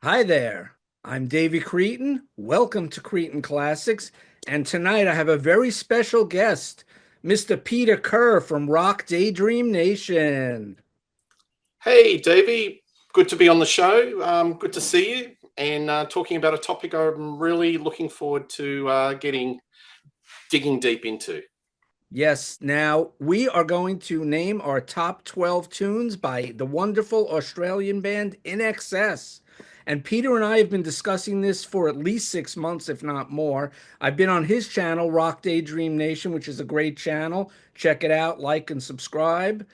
Hi there. I'm Davey Cretin. Welcome to Cretin Classics. And tonight I have a very special guest, Mr. Peter Kerr from Daydream Nation. Hey, Davey, good to be on the show. Good to see you and talking about a topic I'm really looking forward to digging deep into. Yes, now we are going to name our top 12 tunes by the wonderful Australian band INXS. And Peter and I have been discussing this for at least 6 months, if not more. I've been on his channel, Daydream Nation, which is a great channel. Check it out, like and subscribe.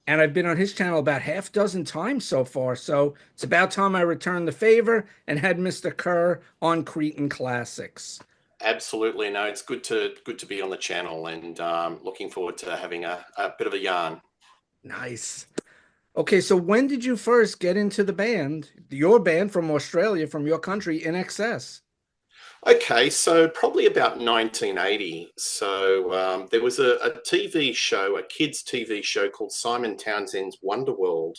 And I've been on his channel about half dozen times so far. So it's about time I returned the favor and had Mr. Kerr on Cretan Classics. Absolutely, no, it's good to be on the channel and looking forward to having a bit of a yarn. Nice. Okay, so when did you first get into the band, your band from Australia, from your country, in excess? Okay, so probably about 1980. So there was a TV show, a kids' TV show called Simon Townsend's Wonderworld,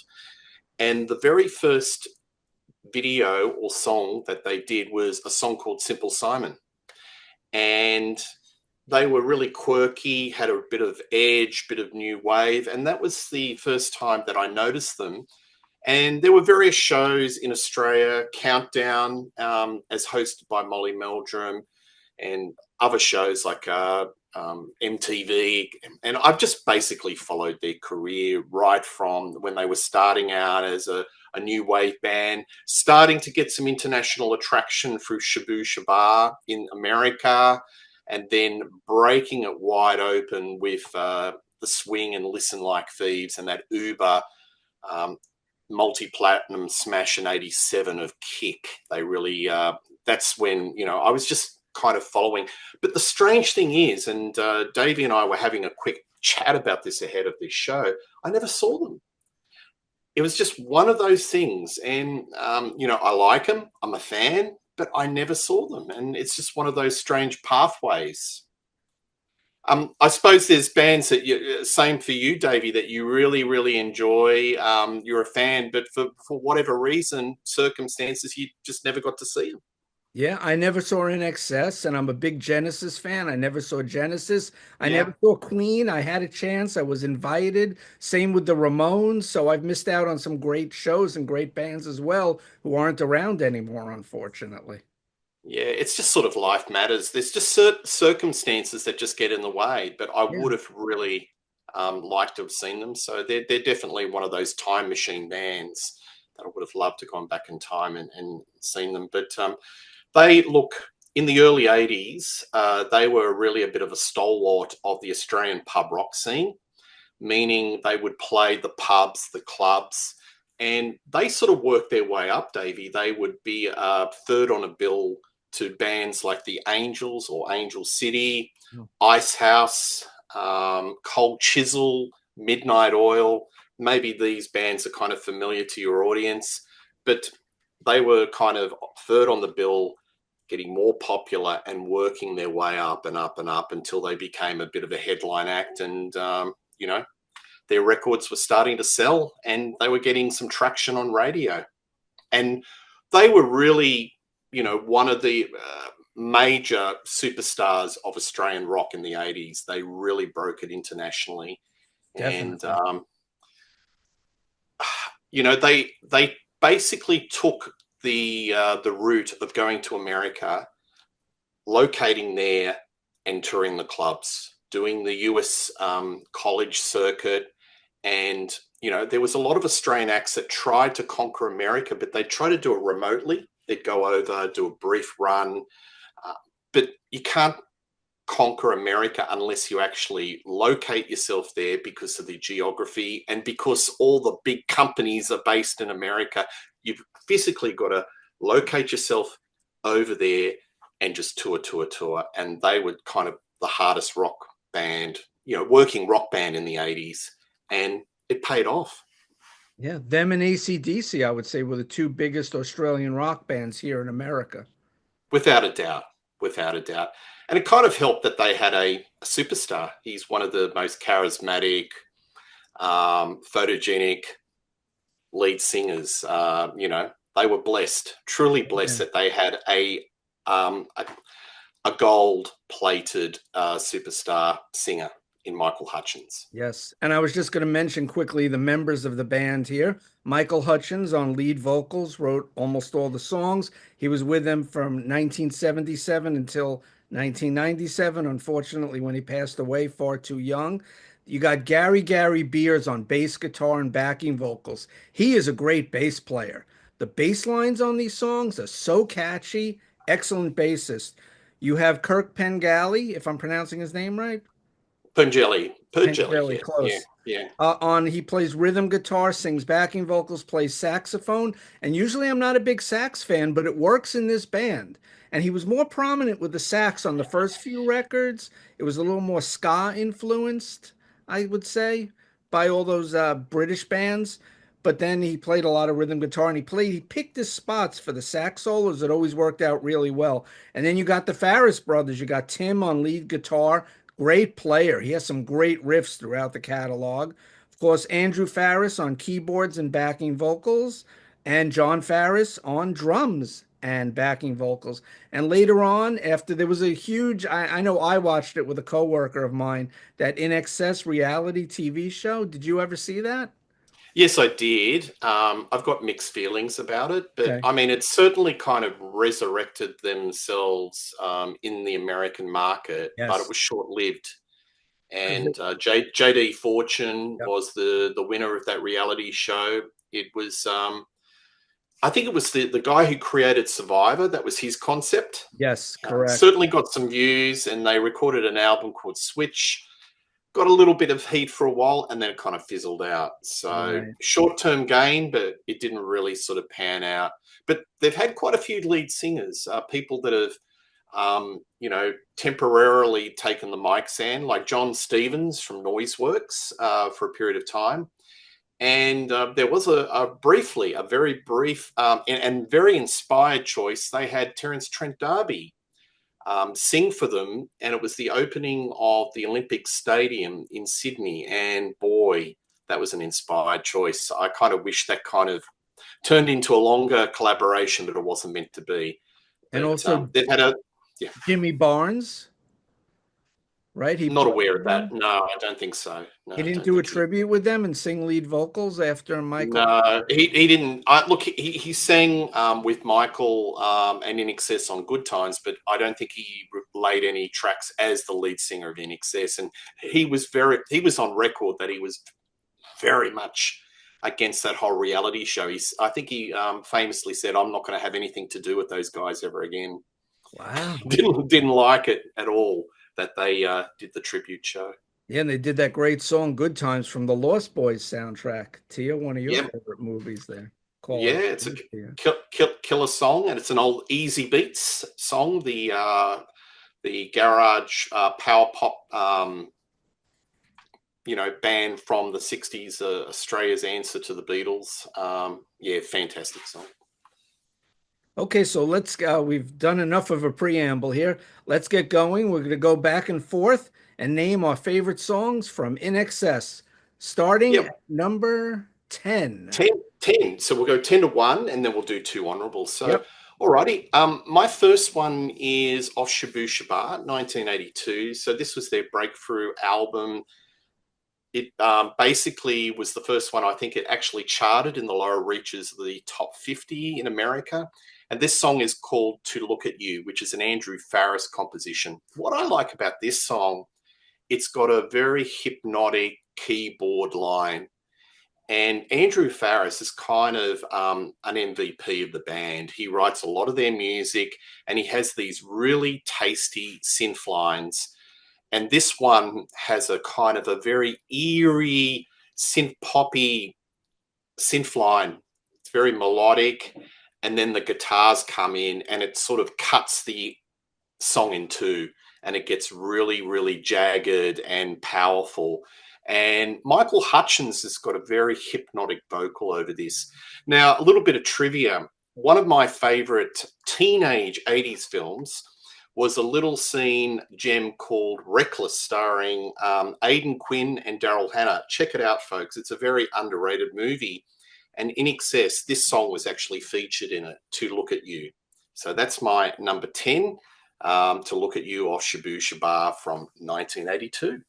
and the very first video or song that they did was a song called Simple Simon. And they were really quirky, had a bit of edge, bit of new wave, and that was the first time that I noticed them. And there were various shows in Australia, Countdown, as hosted by Molly Meldrum, and other shows like MTV. And I've just basically followed their career right from when they were starting out as a new wave band, starting to get some international attraction through Shabu Shabar in America, and then breaking it wide open with the swing and Listen Like Thieves and that Uber um, multi-platinum smash in '87 of Kick. They really, that's when, I was just kind of following. But the strange thing is, and Davey and I were having a quick chat about this ahead of this show, I never saw them. It was just one of those things. And, I like them, I'm a fan, but I never saw them. And it's just one of those strange pathways. I suppose there's bands that same for you, Davey, that you really, really enjoy. You're a fan, but for whatever reason, circumstances, you just never got to see them. Yeah, I never saw INXS, and I'm a big Genesis fan. I never saw Genesis. I Yeah, never saw Queen. I had a chance. I was invited. Same with the Ramones. So I've missed out on some great shows and great bands as well who aren't around anymore, unfortunately. yeah. It's just sort of life matters. There's just certain circumstances that just get in the way. But I Yeah. would have really liked to have seen them. So they're definitely one of those time machine bands that I would have loved to gone back in time and seen them. But they look in the early '80s. They were really a bit of a stalwart of the Australian pub rock scene, meaning they would play the pubs, the clubs, and they sort of worked their way up. Davey, they would be third on a bill to bands like the Angels or Angel City, Oh. Ice House, Cold Chisel, Midnight Oil. Maybe these bands are kind of familiar to your audience, but they were kind of third on the bill, getting more popular and working their way up and up and up until they became a bit of a headline act. And, their records were starting to sell and they were getting some traction on radio. And they were really, one of the major superstars of Australian rock in the '80s. They really broke it internationally. And, Definitely. they basically took the route of going to America, locating there, and touring the clubs, doing the US college circuit. And, there was a lot of Australian acts that tried to conquer America, but they tried to do it remotely. They'd go over, do a brief run. Uh, but you can't conquer America unless you actually locate yourself there because of the geography and because all the big companies are based in America. You've physically got to locate yourself over there and just tour, tour, tour. And they were kind of the hardest rock band, working rock band in the '80s. And it paid off Yeah, them and AC/DC, I would say, were the two biggest Australian rock bands here in America. without a doubt, without a doubt. And it kind of helped that they had a superstar. He's one of the most charismatic, photogenic lead singers, They were blessed, truly blessed, that they had um, a, a gold-plated superstar singer in Michael Hutchence. Yes. And I was just going to mention quickly the members of the band here. Michael Hutchence on lead vocals wrote almost all the songs. He was with them from 1977 until 1997. Unfortunately, when he passed away far too young. You got Gary Beers on bass guitar and backing vocals. He is a great bass player. The bass lines on these songs are so catchy. Excellent bassist. You have Kirk Pengelly, if I'm pronouncing his name right. Pergelly, Pengelly, yeah, yeah, close. yeah. On he plays rhythm guitar, sings backing vocals, plays saxophone, and usually I'm not a big sax fan, but it works in this band. And he was more prominent with the sax on the first few records. It was a little more ska influenced, I would say, by all those British bands. But then he played a lot of rhythm guitar and he picked his spots for the sax solos. It always worked out really well. And then you got the Farris brothers. You got Tim on lead guitar, great player. He has some great riffs throughout the catalog. Of course, Andrew Farris on keyboards and backing vocals, and John Farris on drums and backing vocals. And later on, after there was a huge, I know I watched it with a coworker of mine, that INXS reality TV show. Did you ever see that? Yes, I did. I've got mixed feelings about it, but Okay. I mean, it's certainly kind of resurrected themselves in the American market, but it Yes. was short-lived. Because And JD Fortune yep. was the winner of that reality show. It was, I think it was the guy who created Survivor. That was his concept. Yes, correct. Certainly got some views, and they recorded an album called Switch. Got a little bit of heat for a while, and then it kind of fizzled out. So Right. short-term gain, but it didn't really sort of pan out. But they've had quite a few lead singers, people that have, temporarily taken the mic stand, like John Stevens from Noiseworks for a period of time. And there was a very brief and very inspired choice. They had Terence Trent D'Arby sing for them, and it was the opening of the Olympic Stadium in Sydney. And boy, that was an inspired choice. I kind of wish that kind of turned into a longer collaboration, but it wasn't meant to be. And But also they've had a yeah, Jimmy Barnes, right? He not played aware with of that. them. No, I don't think so. No, He I didn't don't do a think he. tribute with them and sing lead vocals after Michael. No, he didn't. Look, he sang with Michael and INXS on Good Times, but I don't think he laid any tracks as the lead singer of INXS. And he was on record that he was very much against that whole reality show. I think he famously said, "I'm not going to have anything to do with those guys ever again." Wow. Didn't like it at all that they did the tribute show. Yeah, and they did that great song "Good Times" from the Lost Boys soundtrack. Tia, one of your Yeah, favorite movies there. yeah, Quality. it's a Yeah. killer song, and it's an old Easy Beats song. The garage power pop, band from the '60s, Australia's answer to the Beatles. Yeah, fantastic song. Okay, so we've done enough of a preamble here. Let's get going. We're going to go back and forth and name our favorite songs from In Excess, starting Yep, at number 10. 10. So we'll go 10 to 1, and then we'll do two honorables. So, Yep, alrighty. My first one is Off Shabu Shabat, 1982. So this was their breakthrough album. It basically was the first one. I think it actually charted in the lower reaches of the top 50 in America. And this song is called To Look at You, which is an Andrew Farris composition. What I like about this song, it's got a very hypnotic keyboard line. And Andrew Farris is kind of an MVP of the band. He writes a lot of their music, and he has these really tasty synth lines. And this one has a kind of a very eerie, synth poppy synth line. It's very melodic. And then the guitars come in, and it sort of cuts the song in two, and it gets really, really jagged and powerful. And Michael Hutchence has got a very hypnotic vocal over this. Now, a little bit of trivia. One of my favorite teenage 80s films was a little scene gem called Reckless, starring Aidan Quinn and Daryl Hannah. Check it out, folks. It's a very underrated movie. And INXS, this song was actually featured in it, To Look at You. So that's my number 10, To Look at You off Shabu Shabar from 1982.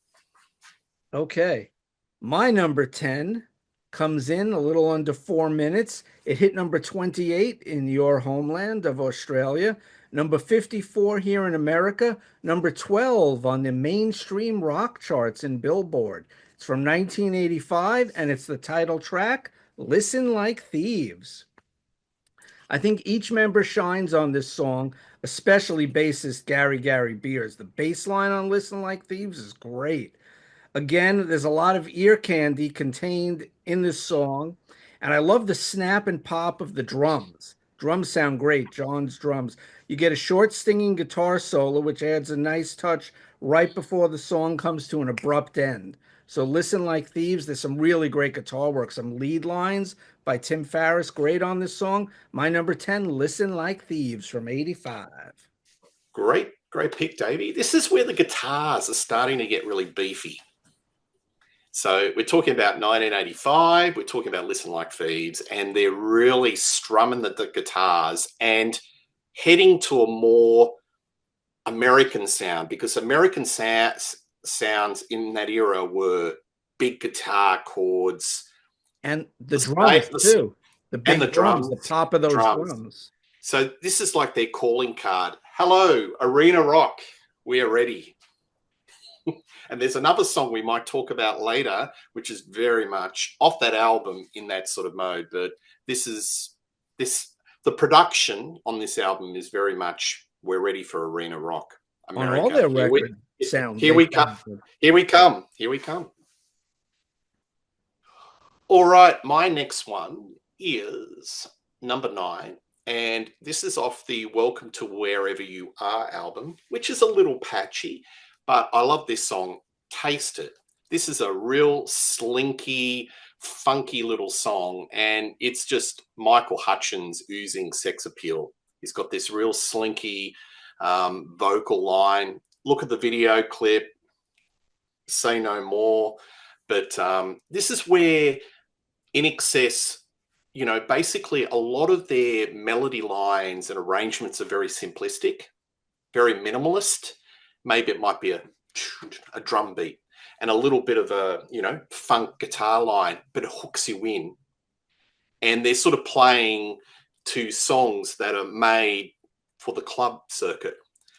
Okay. My number 10 comes in a little under 4 minutes. It hit number 28 in your homeland of Australia, number 54 here in America, number 12 on the mainstream rock charts in Billboard. It's from 1985 and it's the title track, Listen Like Thieves. I think each member shines on this song, especially bassist Gary Beers. The bass line on Listen Like Thieves is great. Again, there's a lot of ear candy contained in this song, and I love the snap and pop of the drums. Drums sound great, John's drums. You get a short, stinging guitar solo, which adds a nice touch right before the song comes to an abrupt end. So listen like thieves. There's some really great guitar work, some lead lines by Tim Farriss, great on this song. My number 10, Listen Like Thieves from 85. Great, great pick, Davey. This is where the guitars are starting to get really beefy. So we're talking about 1985, we're talking about Listen Like Thieves, and they're really strumming the guitars and heading to a more American sound, because American sounds in that era were big guitar chords. And the drums, too. The and big drums, the pop of those drums. So this is like their calling card. Hello, Arena Rock, we are ready. And there's another song we might talk about later, which is very much off that album in that sort of mode. But the production on this album is very much, we're ready for Arena Rock. America. On all their record sounds. Here we come. Here we come. Here we come. All right, my next one is number 9. And this is off the Welcome to Wherever You Are album, which is a little patchy. But I love this song, Taste It. This is a real slinky, funky little song, and it's just Michael Hutchence oozing sex appeal. He's got this real slinky vocal line. Look at the video clip, say no more. But this is where INXS, basically a lot of their melody lines and arrangements are very simplistic, very minimalist. Maybe it might be a drum beat and a little bit of a, funk guitar line, but it hooks you in. And they're sort of playing to songs that are made for the club circuit.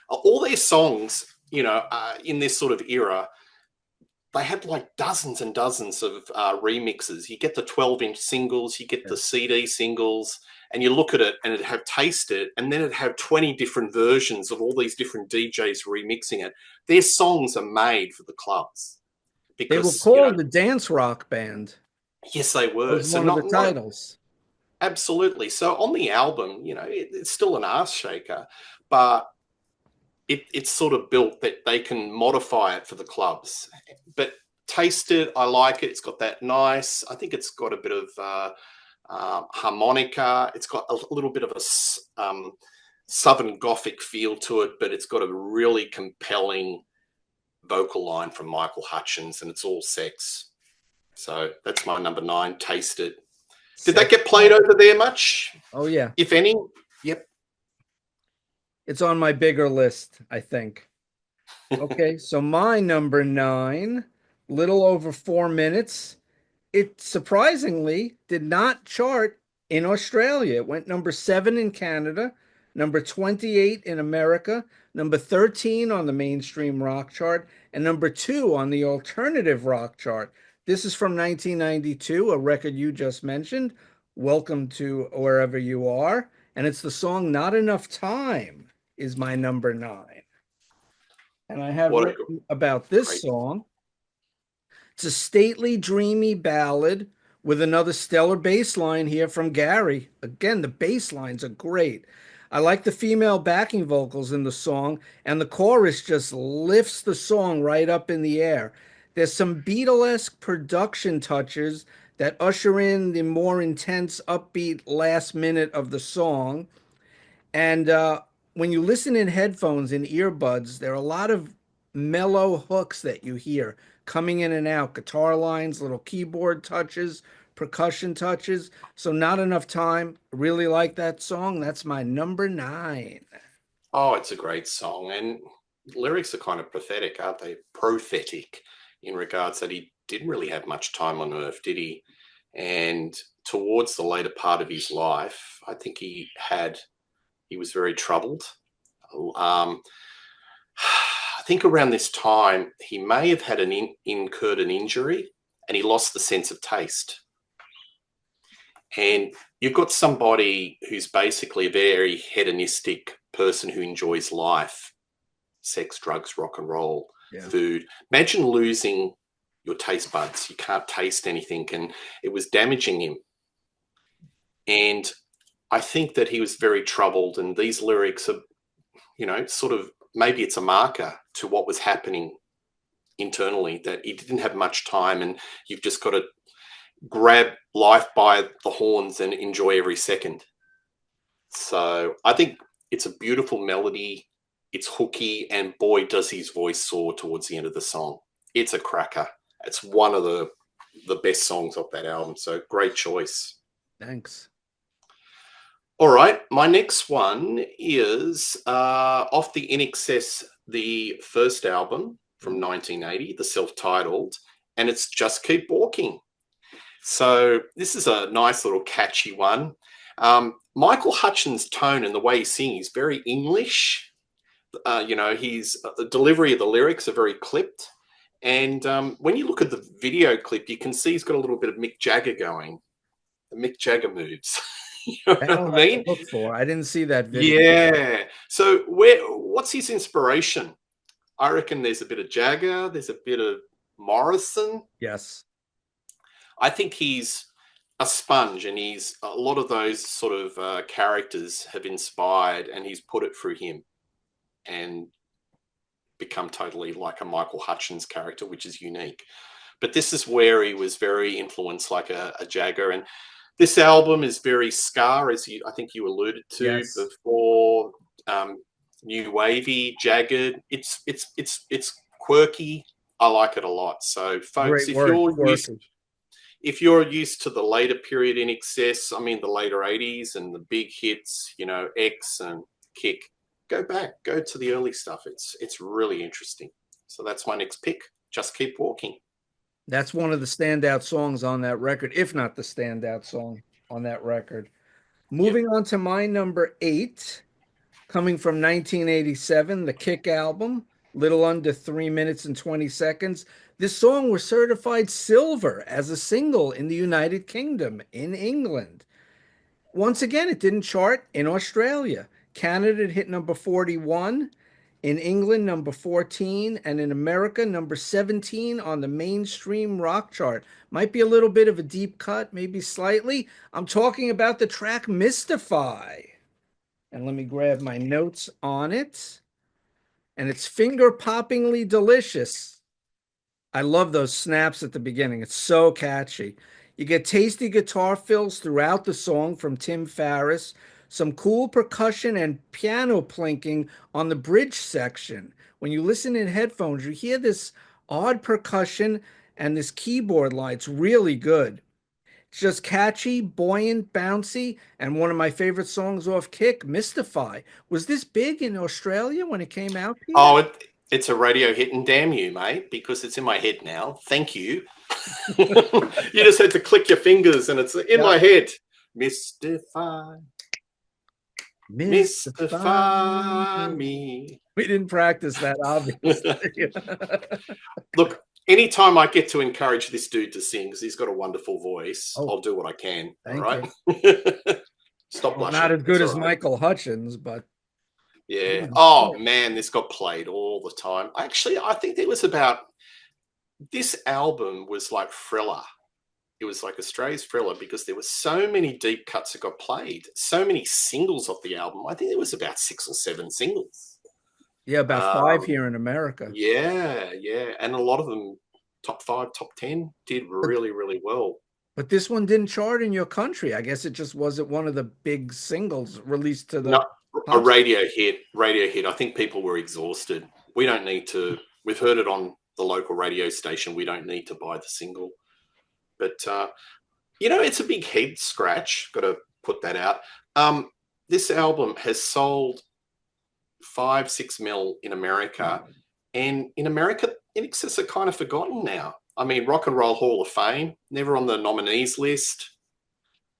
All their songs, in this sort of era, they had like dozens and dozens of remixes. You get the 12-inch singles, you get the CD singles, and you look at it and it'd have Taste It, and then it'd have 20 different versions of all these different DJs remixing it. Their songs are made for the clubs. Because, they were called the dance rock band. Yes, they were. That was one of the titles. Absolutely. So on the album, it's still an ass shaker, but it's sort of built that they can modify it for the clubs. But Taste It, I like it. It's got that nice, I think it's got a bit of harmonica. It's got a little bit of a Southern Gothic feel to it, but it's got a really compelling vocal line from Michael Hutchence, and it's all sex. So that's my number 9, Taste It. Did that get played over there much? Oh, yeah. If any? Yep. It's on my bigger list, I think. Okay, so my number 9, little over 4 minutes. It surprisingly did not chart in Australia. It went number 7 in Canada, number 28 in America, number 13 on the mainstream rock chart, and number 2 on the alternative rock chart. This is from 1992, a record you just mentioned, Welcome to Wherever You Are, and it's the song Not Enough Time is my number 9. And I have written about this song. It's a stately, dreamy ballad with another stellar bass line here from Gary. Again, the bass lines are great. I like the female backing vocals in the song, and the chorus just lifts the song right up in the air. There's some Beatlesque production touches that usher in the more intense, upbeat last minute of the song. And when you listen in headphones and earbuds, there are a lot of mellow hooks that you hear coming in and out, guitar lines, little keyboard touches, percussion touches. So not enough time. Really like that song. That's my number 9. Oh, it's a great song. And lyrics are kind of pathetic, aren't they? Prophetic in regards that he didn't really have much time on earth, did he? And towards the later part of his life, I think he was very troubled. Um, I think around this time, he may have had incurred an injury and he lost the sense of taste. And you've got somebody who's basically a very hedonistic person who enjoys life, sex, drugs, rock and roll, Yeah. food. Imagine losing your taste buds. You can't taste anything, and it was damaging him. And I think that he was very troubled, and these lyrics are, sort of, maybe it's a marker to what was happening internally, that he didn't have much time, and you've just got to grab life by the horns and enjoy every second. So I think it's a beautiful melody. It's hooky, and boy, does his voice soar towards the end of the song. It's a cracker. It's one of the best songs off that album. So great choice. Thanks. All right, my next one is off the INXS, the first album from 1980, the self-titled, and it's Just Keep Walking. So this is a nice little catchy one. Michael Hutchins' tone and the way he sings is very English. The delivery of the lyrics are very clipped. And when you look at the video clip, you can see he's got a little bit of Mick Jagger going, the Mick Jagger moves. You know what I mean? Look for. I didn't see that video. Yeah. So what's his inspiration? I reckon there's a bit of Jagger, there's a bit of Morrison. Yes. I think he's a sponge, and he's a lot of those sort of characters have inspired, and he's put it through him and become totally like a Michael Hutchins character, which is unique. But this is where he was very influenced, like a Jagger. And this album is very ska, as I think you alluded to Yes. before. New wavy, jagged. It's quirky. I like it a lot. So, folks, Great word, if you're used to the later period INXS, I mean the later 80s and the big hits, X and Kick, go back, go to the early stuff. It's really interesting. So that's my next pick. Just Keep Walking. That's one of the standout songs on that record, if not the standout song on that record. Moving on to my number 8, coming from 1987, the Kick album, little under 3 minutes and 20 seconds. This song was certified silver as a single in the United Kingdom, in England. Once again, it didn't chart in Australia. Canada, it hit number 41. In England, number 14. And in America, number 17 on the mainstream rock chart. Might be a little bit of a deep cut, maybe slightly. I'm talking about the track Mystify. And let me grab my notes on it. And it's finger-poppingly delicious. I love those snaps at the beginning. It's so catchy. You get tasty guitar fills throughout the song from Tim Farriss, some cool percussion and piano plinking on the bridge section. When you listen in headphones, you hear this odd percussion and this keyboard line. It's really good. It's just catchy, buoyant, bouncy, and one of my favorite songs off Kick, Mystify. Was this big in Australia when it came out, Peter? Oh, it's a radio hit, and damn you, mate, because it's in my head now. Thank you. You just had to click your fingers and it's in my head. Mystify. Mystify me. We didn't practice that, obviously. Look, anytime I get to encourage this dude to sing, because he's got a wonderful voice, I'll do what I can. All right. Stop blushing. Not as good as Michael Hutchins, but yeah. Oh man, this got played all the time. Actually, I think this album was like Thriller. It was like Australia's Thriller because there were so many deep cuts that got played, so many singles off the album. I think there was about 6 or 7 singles. Yeah, about 5 here in America. Yeah. And a lot of them top 5, top 10 did really, really well. But this one didn't chart in your country. I guess it just wasn't one of the big singles released to the... No, a radio hit. I think people were exhausted. We don't need to... We've heard it on the local radio station. We don't need to buy the single. But It's a big head scratch. Got to put that out. Um, this album has sold 5, 6 mil in America, and in America, INXS are kind of forgotten now. I mean, Rock and Roll Hall of Fame, never on the nominees list.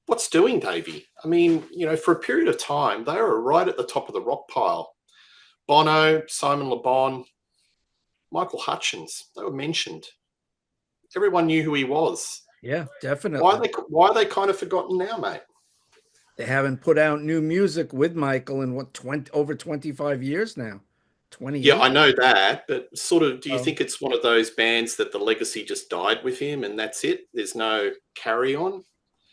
What's doing, Davey? I mean, for a period of time, they were right at the top of the rock pile. Bono, Simon Le Bon, Michael Hutchins, they were mentioned. Everyone knew who he was. Yeah, Why are definitely. they why are they kind of forgotten now, mate? They haven't put out new music with Michael in what 20 over 25 years now. Yeah, 28. I know that, but sort of, do you Oh. think it's one of those bands that the legacy just died with him and that's it? There's no carry on?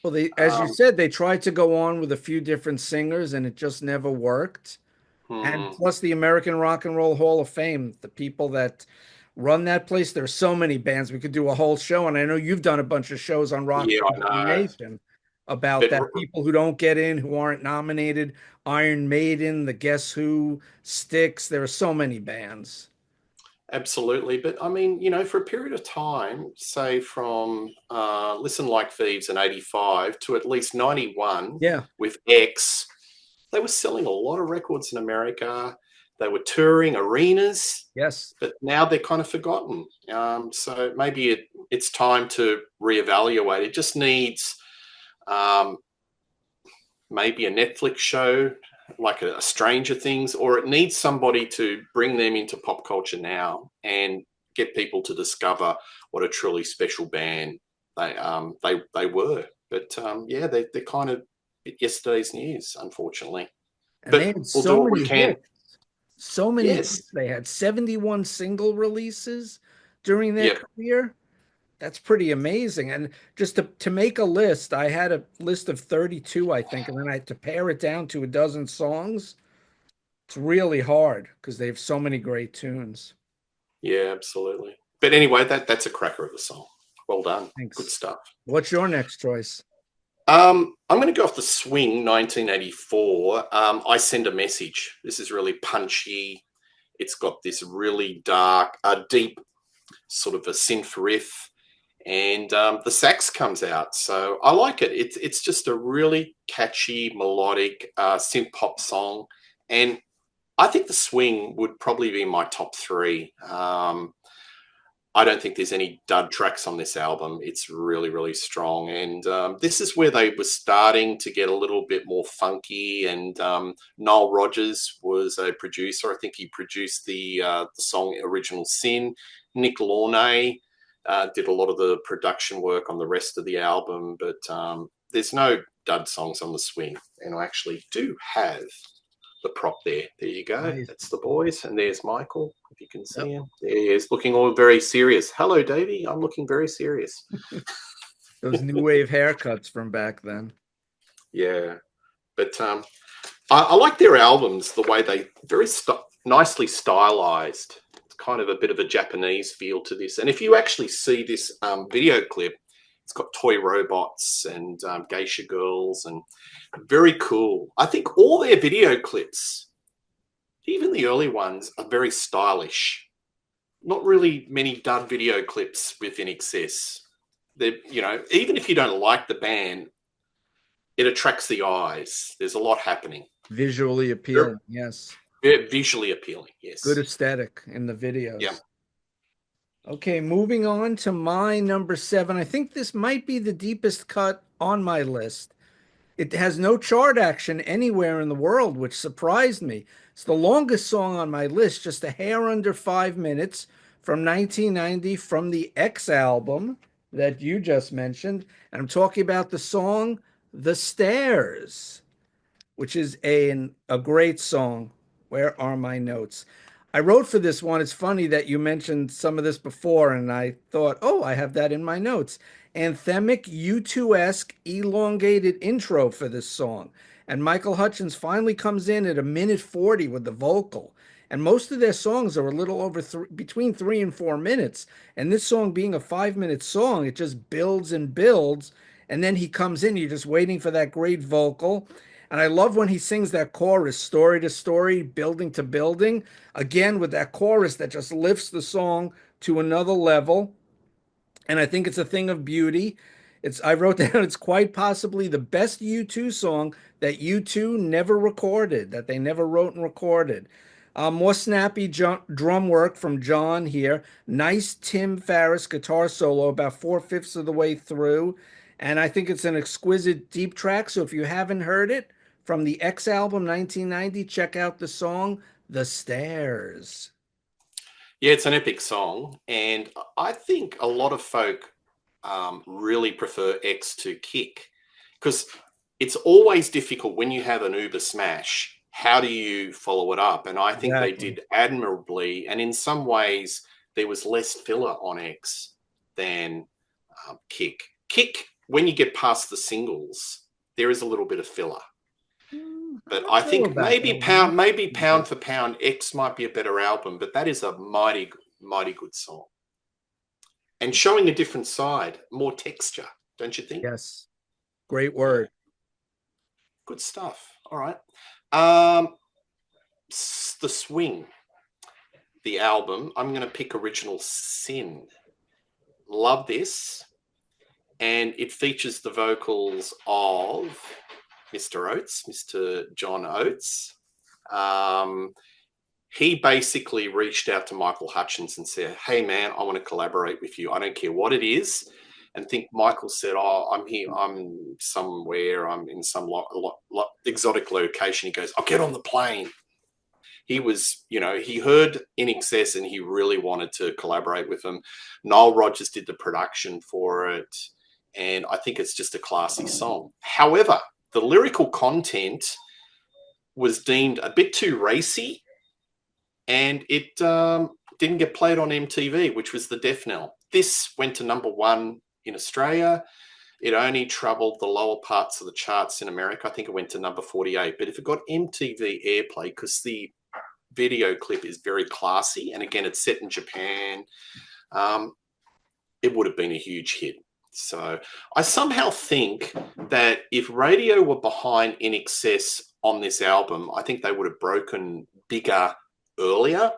Well, they, as you Um, said, they tried to go on with a few different singers and it just never worked. And hmm, plus the American Rock and Roll Hall of Fame, the people that run that place, there's so many bands. We could do a whole show, and I know you've done a bunch of shows on yeah, I Daydream know. Nation about But that. People who don't get in, who aren't nominated, Iron Maiden, the Guess Who, Styx. There are so many bands. absolutely. But I mean, for a period of time, say from Listen Like Thieves in 85 to at least 91 Yeah. with X, they were selling a lot of records in America. They were touring arenas, Yes. but now they're kind of forgotten. So maybe it's time to reevaluate. It just needs um, maybe a Netflix show like a Stranger Things, or it needs somebody to bring them into pop culture now and get people to discover what a truly special band they were. But yeah, they're kind of yesterday's news, unfortunately. And they But had we'll do so what we many can. hits. So many Yes. hits. They had 71 single releases during their Yep. career. That's pretty amazing. And just to make a list, I had a list of 32, I think, and then I had to pare it down to a dozen songs. It's really hard because they have so many great tunes. Yeah, absolutely. But anyway, that's a cracker of a song. Well done. Good Thanks. stuff. What's your next choice? I'm going to go off the Swing 1984. I Send a Message. This is really punchy. It's got this really dark, deep sort of a synth riff, and the sax comes out. So I like it. It's just a really catchy, melodic synth pop song, and I think the Swing would probably be my top three. I don't think there's any dud tracks on this album. It's really, really strong. And this is where they were starting to get a little bit more funky. And Noel Rodgers was a producer. I think he produced the song Original Sin. Nick Launay did a lot of the production work on the rest of the album. But there's no dud songs on the Swing. And I actually do have the prop there. There you go. Nice. That's the boys. And there's Michael, if you can see Yep. him. There he is, looking all very serious. Hello, Davey. I'm looking very serious. Those new wave haircuts from back then. Yeah. But I like their albums, the way they very nicely stylized. It's kind of a bit of a Japanese feel to this. And if you actually see this video clip, it's got toy robots and geisha girls and very cool. I think all their video clips, even the early ones, are very stylish. Not really many dud video clips with INXS. They, even if you don't like the band, it attracts the eyes. There's a lot happening. Visually They're, appealing. Yes. they're visually appealing. Good Yes. aesthetic in the Yeah. videos. Okay, moving on to my number seven. I think this might be the deepest cut on my list. It has no chart action anywhere in the world, which surprised me. It's the longest song on my list, just a hair under 5 minutes from 1990 from the X album that you just mentioned. And I'm talking about the song The Stairs, which is a great song. Where are my notes? I wrote for this one. It's funny that you mentioned some of this before, and I thought, oh, I have that in my notes. Anthemic U2-esque elongated intro for this song. And Michael Hutchins finally comes in at a minute 40 with the vocal. And most of their songs are a little over between 3 and 4 minutes. And this song being a 5 minute song, it just builds and builds. And then he comes in, you're just waiting for that great vocal. And I love when he sings that chorus, story to story, building to building, again with that chorus that just lifts the song to another level. And I think it's a thing of beauty. I wrote down it's quite possibly the best U2 song that U2 never recorded, that they never wrote and recorded. More snappy drum work from John here. Nice Tim Farriss guitar solo about four-fifths of the way through. And I think it's an exquisite deep track. So if you haven't heard it from the X album 1990, check out the song The Stairs. Yeah, it's an epic song, and I think a lot of folk really prefer X to Kick because it's always difficult when you have an uber smash. How do you follow it up? And I think they Exactly. did admirably. And in some ways, there was less filler on X than Kick. Kick, when you get past the singles, there is a little bit of filler. I But don't I know think about that. You maybe know? pound for pound, X might be a better album, but that is a mighty good song. And showing a different side, more texture, don't you think? Yes. Great Yeah, word. good stuff. All right. Um, the Swing, the album. I'm going to pick Original Sin. Love this, and it features the vocals of Mr. Oates, Mr. John Oates. Um, he basically reached out to Michael Hutchence and said, "Hey man, I want to collaborate with you. I don't care what it is." And think Michael said, "Oh, I'm here. I'm somewhere. I'm in some exotic location." He goes, "I'll get on the plane." He was, he heard INXS and he really wanted to collaborate with them. Nile Rodgers did the production for it, and I think it's just a classy song. However, the lyrical content was deemed a bit too racy, and it didn't get played on MTV, which was the death knell. This went to number one in Australia. It only troubled the lower parts of the charts in America. I think it went to number 48. But if it got MTV airplay, because the video clip is very classy, and again, it's set in Japan, um, it would have been a huge hit. So I somehow think that if radio were behind INXS on this album, I think they would have broken bigger earlier.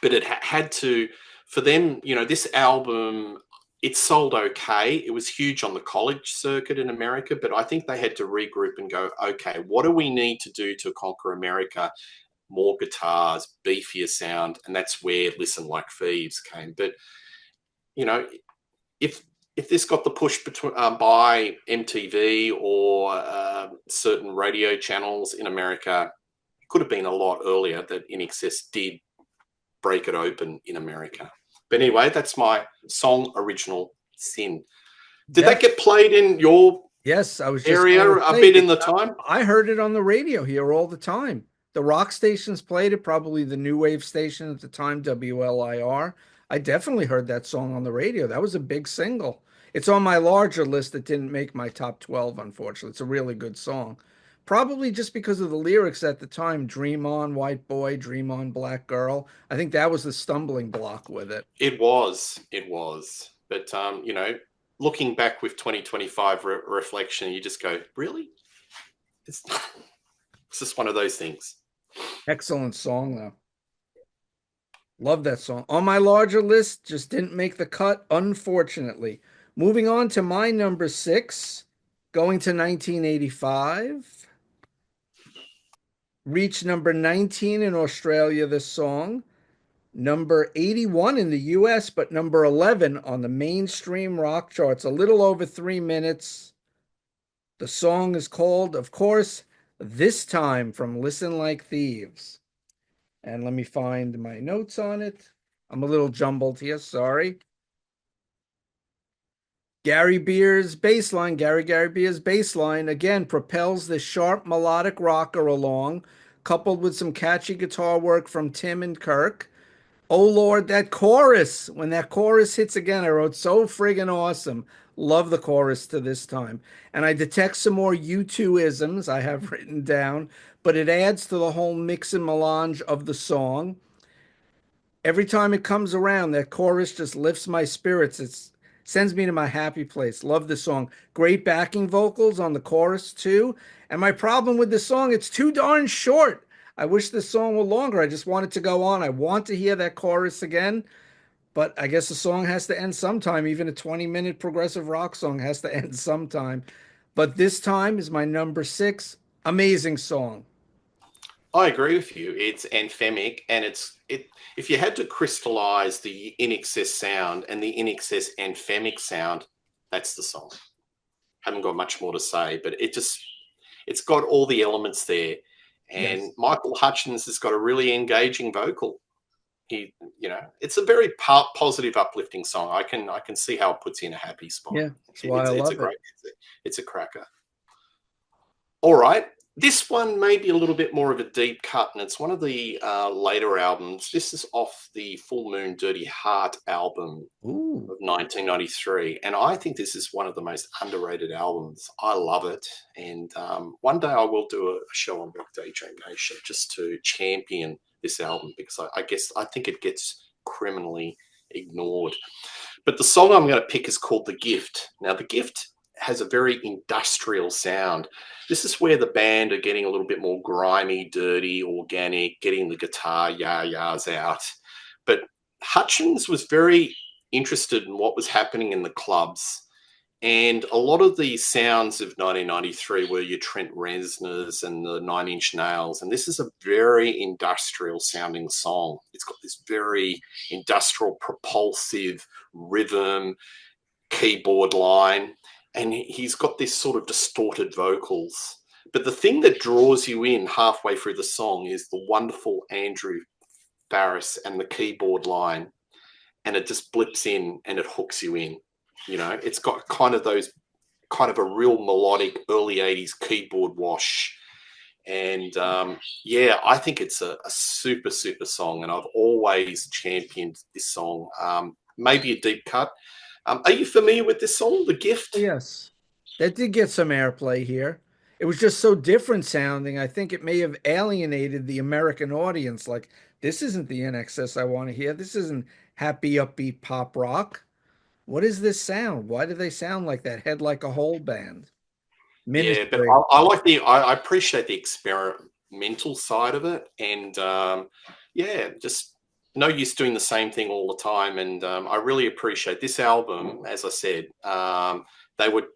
But it had to, for them, this album, it sold okay. It was huge on the college circuit in America, but I think they had to regroup and go, okay, what do we need to do to conquer America? More guitars, beefier sound, and that's where Listen Like Thieves came. But you know, if this got the push between by MTV or certain radio channels in America, it could have been a lot earlier that INXS did break it open in America. But anyway, that's my song Original Sin. Did that Yes. get played in your Yes, I was just area going to a say bit in the time? I heard it on the radio here all the time. The rock stations played it, probably the new wave station at the time, WLIR. I definitely heard that song on the radio. That was a big single. It's on my larger list that didn't make my top 12, unfortunately. It's a really good song. Probably just because of the lyrics at the time, Dream On, White Boy, Dream On, Black Girl. I think that was the stumbling block with it. It was. But looking back with 2025 reflection, you just go, really? It's, it's just one of those things. Excellent song, though. Love that song. On my larger list, just didn't make the cut, unfortunately. Moving on to my number six, going to 1985. Reached number 19 in Australia, this song. Number 81 in the US, but number 11 on the mainstream rock charts, a little over 3 minutes. The song is called, of course, This Time from Listen Like Thieves. And let me find my notes on it. I'm a little jumbled here, sorry. Gary Beer's bass line, Gary Beer's bass line, again, propels this sharp melodic rocker along, coupled with some catchy guitar work from Tim and Kirk. Oh Lord, that chorus, when that chorus hits again, I wrote so friggin' awesome. Love the chorus to this time. And I detect some more U2 isms I have written down, but it adds to the whole mix and melange of the song. Every time it comes around, that chorus just lifts my spirits. It sends me to my happy place. Love the song. Great backing vocals on the chorus too. And my problem with the song, it's too darn short. I wish this song were longer. I just want it to go on. I want to hear that chorus again. but I guess a song has to end sometime. Even a 20-minute progressive rock song has to end sometime. But this time is my number six. Amazing song. I agree with you. It's anthemic, and it. If you had to crystallize the INXS sound and the INXS anthemic sound, that's the song. Haven't got much more to say, but it's got all the elements there. And Yes. Michael Hutchins has got a really engaging vocal. It's a very positive, uplifting song. I can see how it puts you in a happy spot. Yeah, that's why I It's a love it. great, it's a cracker. All right. This one may be a little bit more of a deep cut, and it's one of the later albums. This is off the Full Moon Dirty Heart album Ooh. of 1993, and I think this is one of the most underrated albums. I love it, and one day I will do a show on Daydream Nation just to champion this album because I think it gets criminally ignored. But the song I'm going to pick is called The Gift. Now, The Gift has a very industrial sound. This is where the band are getting a little bit more grimy, dirty, organic, getting the guitar yahs out. But Hutchins was very interested in what was happening in the clubs. And a lot of the sounds of 1993 were your Trent Reznors and the Nine Inch Nails. And this is a very industrial sounding song. It's got this very industrial, propulsive rhythm, keyboard line, and he's got this sort of distorted vocals. But the thing that draws you in halfway through the song is the wonderful Andrew Farris and the keyboard line, and it just blips in and it hooks you in. It's got kind of a real melodic early 80s keyboard wash. And yeah, I think it's a super, super song, and I've always championed this song. Maybe a deep cut. Are you familiar with this song, The Gift? Yes. That did get some airplay here. It was just so different sounding. I think it may have alienated the American audience. Like, this isn't the INXS I want to hear. This isn't happy, upbeat pop rock. What is this sound? Why do they sound like that? Head like a hole band. Yeah, but Ministry. I appreciate the experimental side of it, and yeah, just no use doing the same thing all the time. And I really appreciate this album. As I said, they were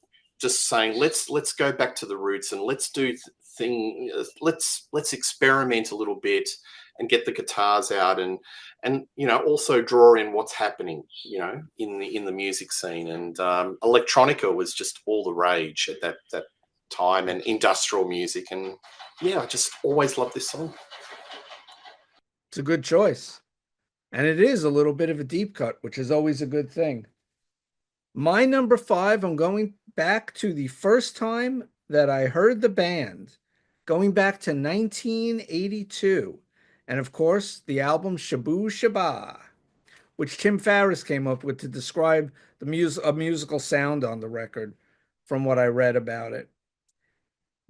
just saying let's go back to the roots and let's do thing. Let's experiment a little bit and get the guitars out and also draw in what's happening in the music scene. And electronica was just all the rage at that time, and industrial music. And yeah, I just always loved this song. It's a good choice. And it is a little bit of a deep cut, which is always a good thing. My number five, I'm going back to the first time that I heard the band, going back to 1982. And of course, the album Shabu Shaba, which Tim Farris came up with to describe a musical sound on the record, from what I read about it.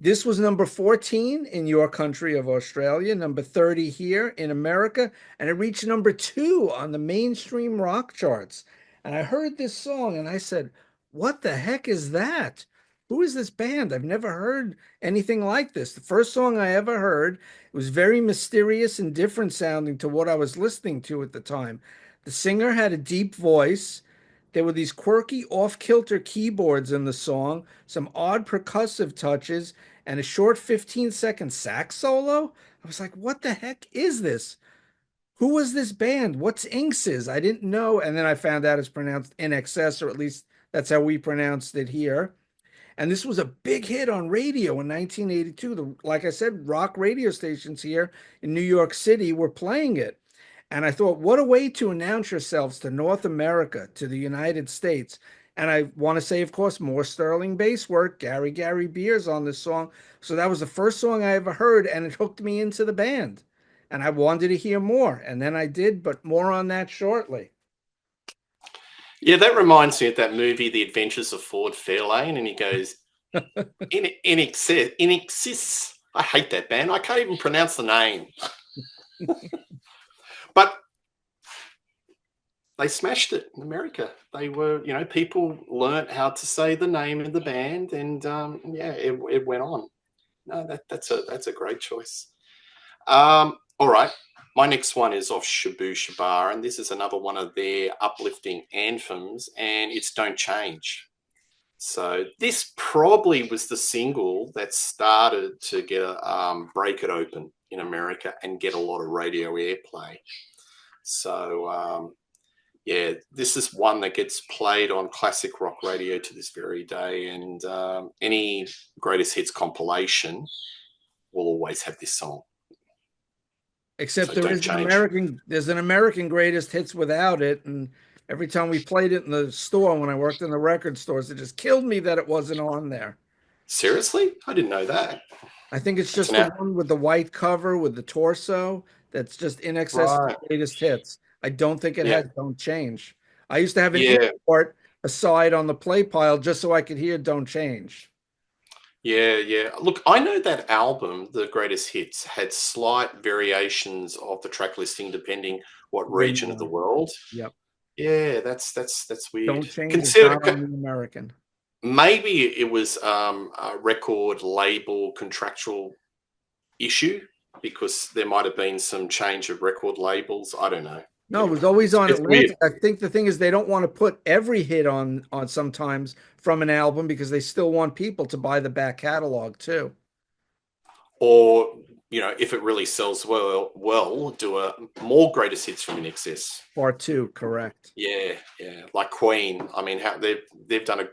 This was number 14 in your country of Australia, number 30 here in America, and it reached number 2 on the mainstream rock charts. And I heard this song and I said, what the heck is that? Who is this band? I've never heard anything like this. The first song I ever heard, it was very mysterious and different sounding to what I was listening to at the time. The singer had a deep voice. There were these quirky off-kilter keyboards in the song, some odd percussive touches, and a short 15-second sax solo. I was like, what the heck is this? Who was this band? What's INXS? I didn't know. And then I found out it's pronounced INXS, or at least that's how we pronounced it here. And this was a big hit on radio in 1982. Like I said, rock radio stations here in New York City were playing it. And I thought, what a way to announce yourselves to North America, to the United States. And I want to say, of course, more Sterling bass work, Gary Beers on this song. So that was the first song I ever heard, and it hooked me into the band. And I wanted to hear more. And then I did, but more on that shortly. Yeah, that reminds me of that movie, The Adventures of Ford Fairlane, and he goes, INXS. I hate that band. I can't even pronounce the name. But they smashed it in America. They were, people learnt how to say the name of the band, and yeah, it went on. No, that's a great choice. All right. My next one is off Shabu Shabar, and this is another one of their uplifting anthems, and it's Don't Change. So this probably was the single that started to get break it open in America and get a lot of radio airplay. So yeah, this is one that gets played on classic rock radio to this very day, and any greatest hits compilation will always have this song. Except So don't change. There's an American greatest hits without it. And every time we played it in the store when I worked in the record stores, it just killed me that it wasn't on there. Seriously, I didn't know that. I think it's That's just the an one with the white cover with the torso that's just in excess of right. greatest hits. I don't think it Yeah, has Don't Change. I used to have an yeah, import aside on the play pile just so I could hear Don't Change. yeah. Look, I know that album, The Greatest Hits, had slight variations of the track listing depending what Where you region of the want. world. Yep. Yeah, that's weird. Don't Change is Consider not on the American. maybe it was a record label contractual issue because there might have been some change of record labels. I don't know. No, it was Anyway, always on it's weird. Atlantic. I think the thing is they don't want to put every hit on sometimes from an album because they still want people to buy the back catalog too. Or if it really sells well, do a more greatest hits from INXS. Part two, correct. Yeah, like Queen. I mean, how they've done a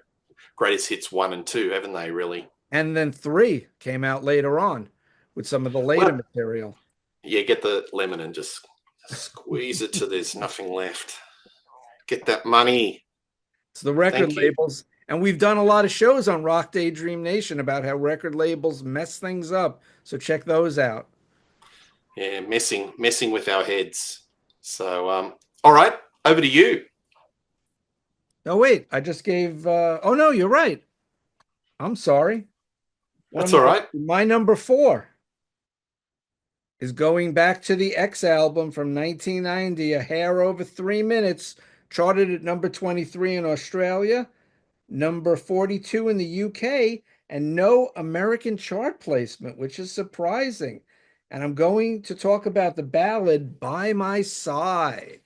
greatest hits 1 and 2, haven't they? Really? And then three came out later on with some of the later Well, material. yeah. Get the lemon and just squeeze it till there's nothing left. Get that money. It's the record Thank you. labels. And we've done a lot of shows on Rock Daydream Nation about how record labels mess things up. So check those out. Yeah, messing with our heads. So, all right, over to you. Oh, wait, I just gave, oh, no, you're right. I'm sorry. That's One all more. right. My number four is going back to the X album from 1990, a hair over 3 minutes, charted at number 23 in Australia, number 42 in the UK, and no American chart placement, which is surprising. And I'm going to talk about the ballad By My Side.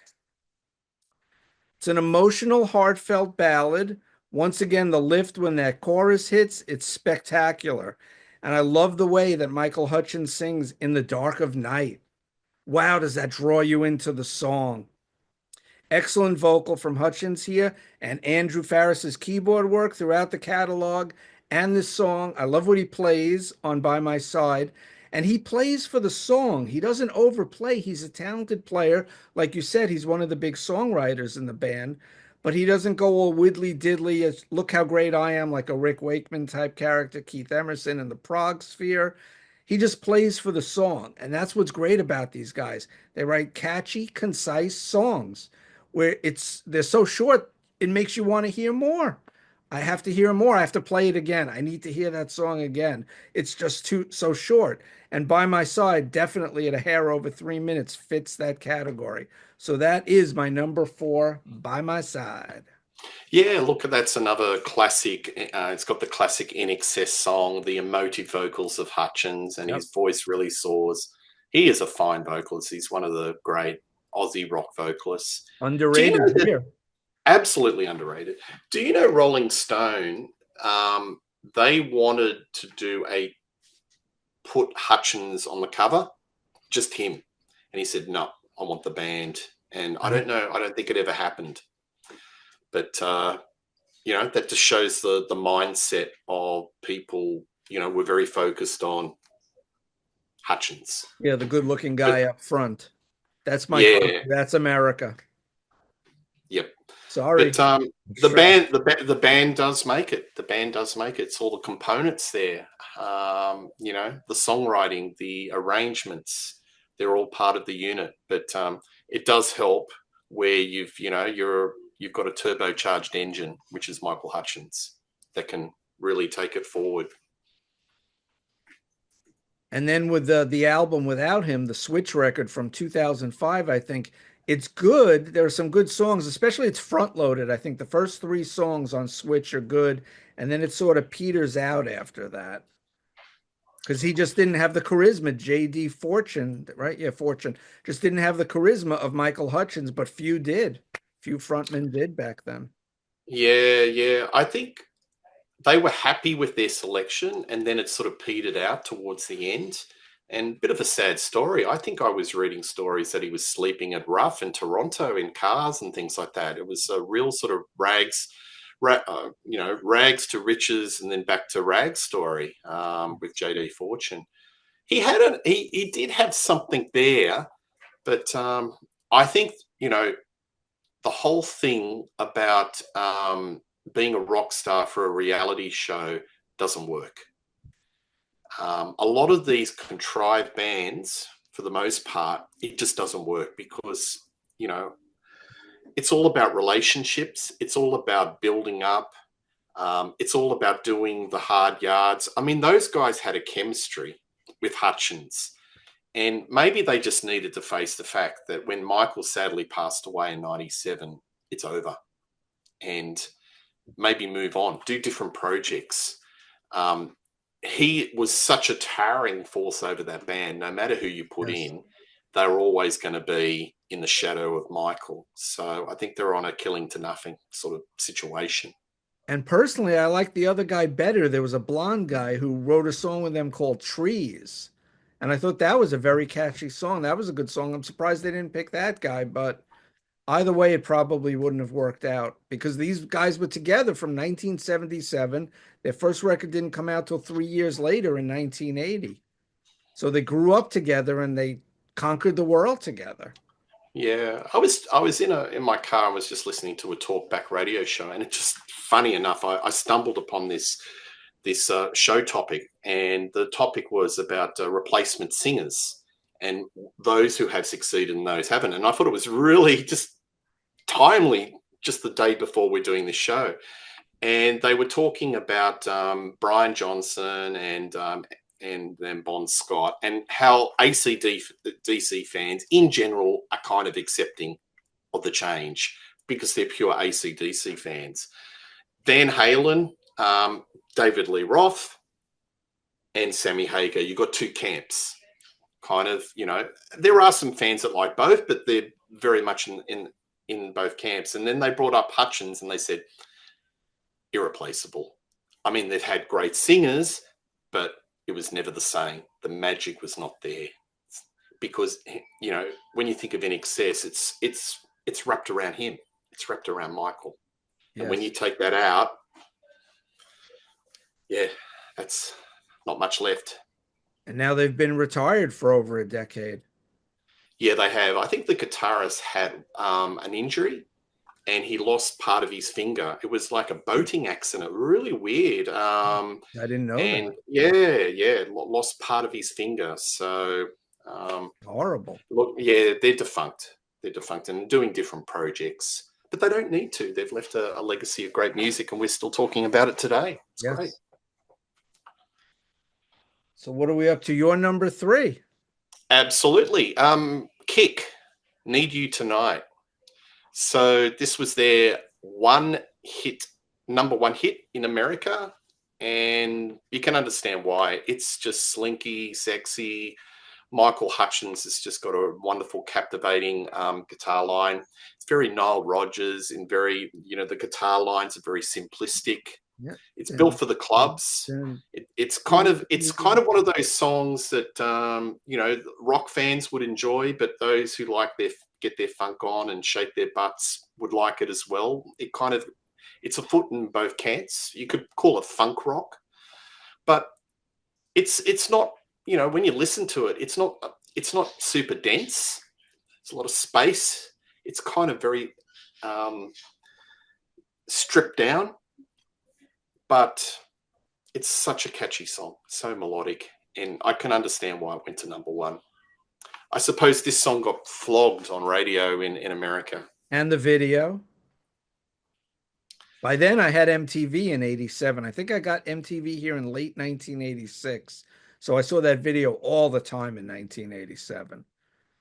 It's an emotional, heartfelt ballad. Once again, the lift when that chorus hits, it's spectacular. And I love the way that Michael Hutchence sings In the Dark of Night. Wow, does that draw you into the song? Excellent vocal from Hutchins here and Andrew Farris's keyboard work throughout the catalog and this song. I love what he plays on By My Side. And he plays for the song. He doesn't overplay. He's a talented player. Like you said, he's one of the big songwriters in the band, but he doesn't go all widdly diddly as look how great I am, like a Rick Wakeman type character, Keith Emerson in the prog sphere. He just plays for the song. And that's what's great about these guys. They write catchy, concise songs where they're so short, it makes you want to hear more. I have to hear more. I have to play it again. I need to hear that song again. It's just so short. And By My Side, definitely at a hair over 3 minutes, fits that category. So that is my number four, By My Side. Yeah, look, that's another classic. It's got the classic INXS song, the emotive vocals of Hutchins, and Yep. his voice really soars. He is a fine vocalist. He's one of the great Aussie rock vocalists. Do you Underrated know that? here. Absolutely underrated. Do you know Rolling Stone? They wanted to do put Hutchins on the cover, just him, and he said, "No, I want the band." And I don't know. I don't think it ever happened. But that just shows the mindset of people. We're very focused on Hutchins. Yeah, the good looking But guy up front. That's my country. yeah, That's America. yep. Sorry. But the band does make it. The band does make it. It's all the components there. The songwriting, the arrangements, they're all part of the unit. But it does help where you've got a turbocharged engine, which is Michael Hutchins, that can really take it forward. And then with the album without him, the Switch record from 2005, I think it's good. There are some good songs, especially it's front loaded. I think the first three songs on Switch are good, and then it sort of peters out after that. because he just didn't have the charisma. J.D. Fortune, right? Yeah, Fortune just didn't have the charisma of Michael Hutchence, but few did. Few frontmen did back then. Yeah, yeah. I think they were happy with their selection, and then it sort of petered out towards the end. And a bit of a sad story. I think I was reading stories that he was sleeping at Rough in Toronto in cars and things like that. It was a real sort of rags to riches and then back to rags story with JD Fortune. He did have something there, but I think the whole thing about being a rock star for a reality show doesn't work. A lot of these contrived bands, for the most part, it just doesn't work because, you know, it's all about relationships. It's all about building up. It's all about doing the hard yards. I mean, those guys had a chemistry with Hutchins. And maybe they just needed to face the fact that when Michael sadly passed away in 97, it's over. And maybe move on, do different projects. He was such a towering force over that band. No matter who you put Yes. in, they were always going to be in the shadow of Michael. So I think they're on a killing to nothing sort of situation. And personally, I like the other guy better. There was a blonde guy who wrote a song with them called Trees. And I thought that was a very catchy song. That was a good song. I'm surprised they didn't pick that guy, but either way, it probably wouldn't have worked out because these guys were together from 1977. Their first record didn't come out till 3 years later in 1980. So they grew up together and they conquered the world together. Yeah, I was in my car. I was just listening to a talkback radio show, and it just funny enough, I stumbled upon this show topic, and the topic was about replacement singers and those who have succeeded and those haven't. And I thought it was really just timely, just the day before we're doing this show. And they were talking about Brian Johnson and then Bon Scott and how ACDC fans in general are kind of accepting of the change because they're pure ACDC fans. Van Halen, David Lee Roth, and Sammy Hagar. You've got two camps. Kind of, there are some fans that like both, but they're very much in both camps. And then they brought up Hutchins and they said, irreplaceable. I mean, they've had great singers, but it was never the same. The magic was not there because when you think of INXS, it's wrapped around him. It's wrapped around Michael. And when you Yes. take that out, yeah, that's not much left. And now they've been retired for over a decade. Yeah, they have. I think the guitarist had an injury and he lost part of his finger. It was like a boating accident, really weird. I didn't know And that. yeah, lost part of his finger. So, Horrible. look, yeah, they're defunct. They're defunct and doing different projects, but they don't need to. They've left a legacy of great music, and we're still talking about it today. It's great. Yes. So what are we up to? Your number three. Absolutely. Kick, Need You Tonight. So this was their number one hit in America. And you can understand why. It's just slinky, sexy. Michael Hutchins has just got a wonderful, captivating guitar line. It's very Nile Rodgers and the guitar lines are very simplistic. Yeah. It's built for the clubs. It's kind of one of those songs that rock fans would enjoy, but those who get their funk on and shake their butts would like it as well. It's a foot in both camps. You could call it funk rock, but it's not. When you listen to it, it's not super dense. It's a lot of space. It's kind of very stripped down, but it's such a catchy song, so melodic, and I can understand why it went to number one. I suppose this song got flogged on radio in America. And the video. By then, I had MTV in 87. I think I got MTV here in late 1986. So I saw that video all the time in 1987.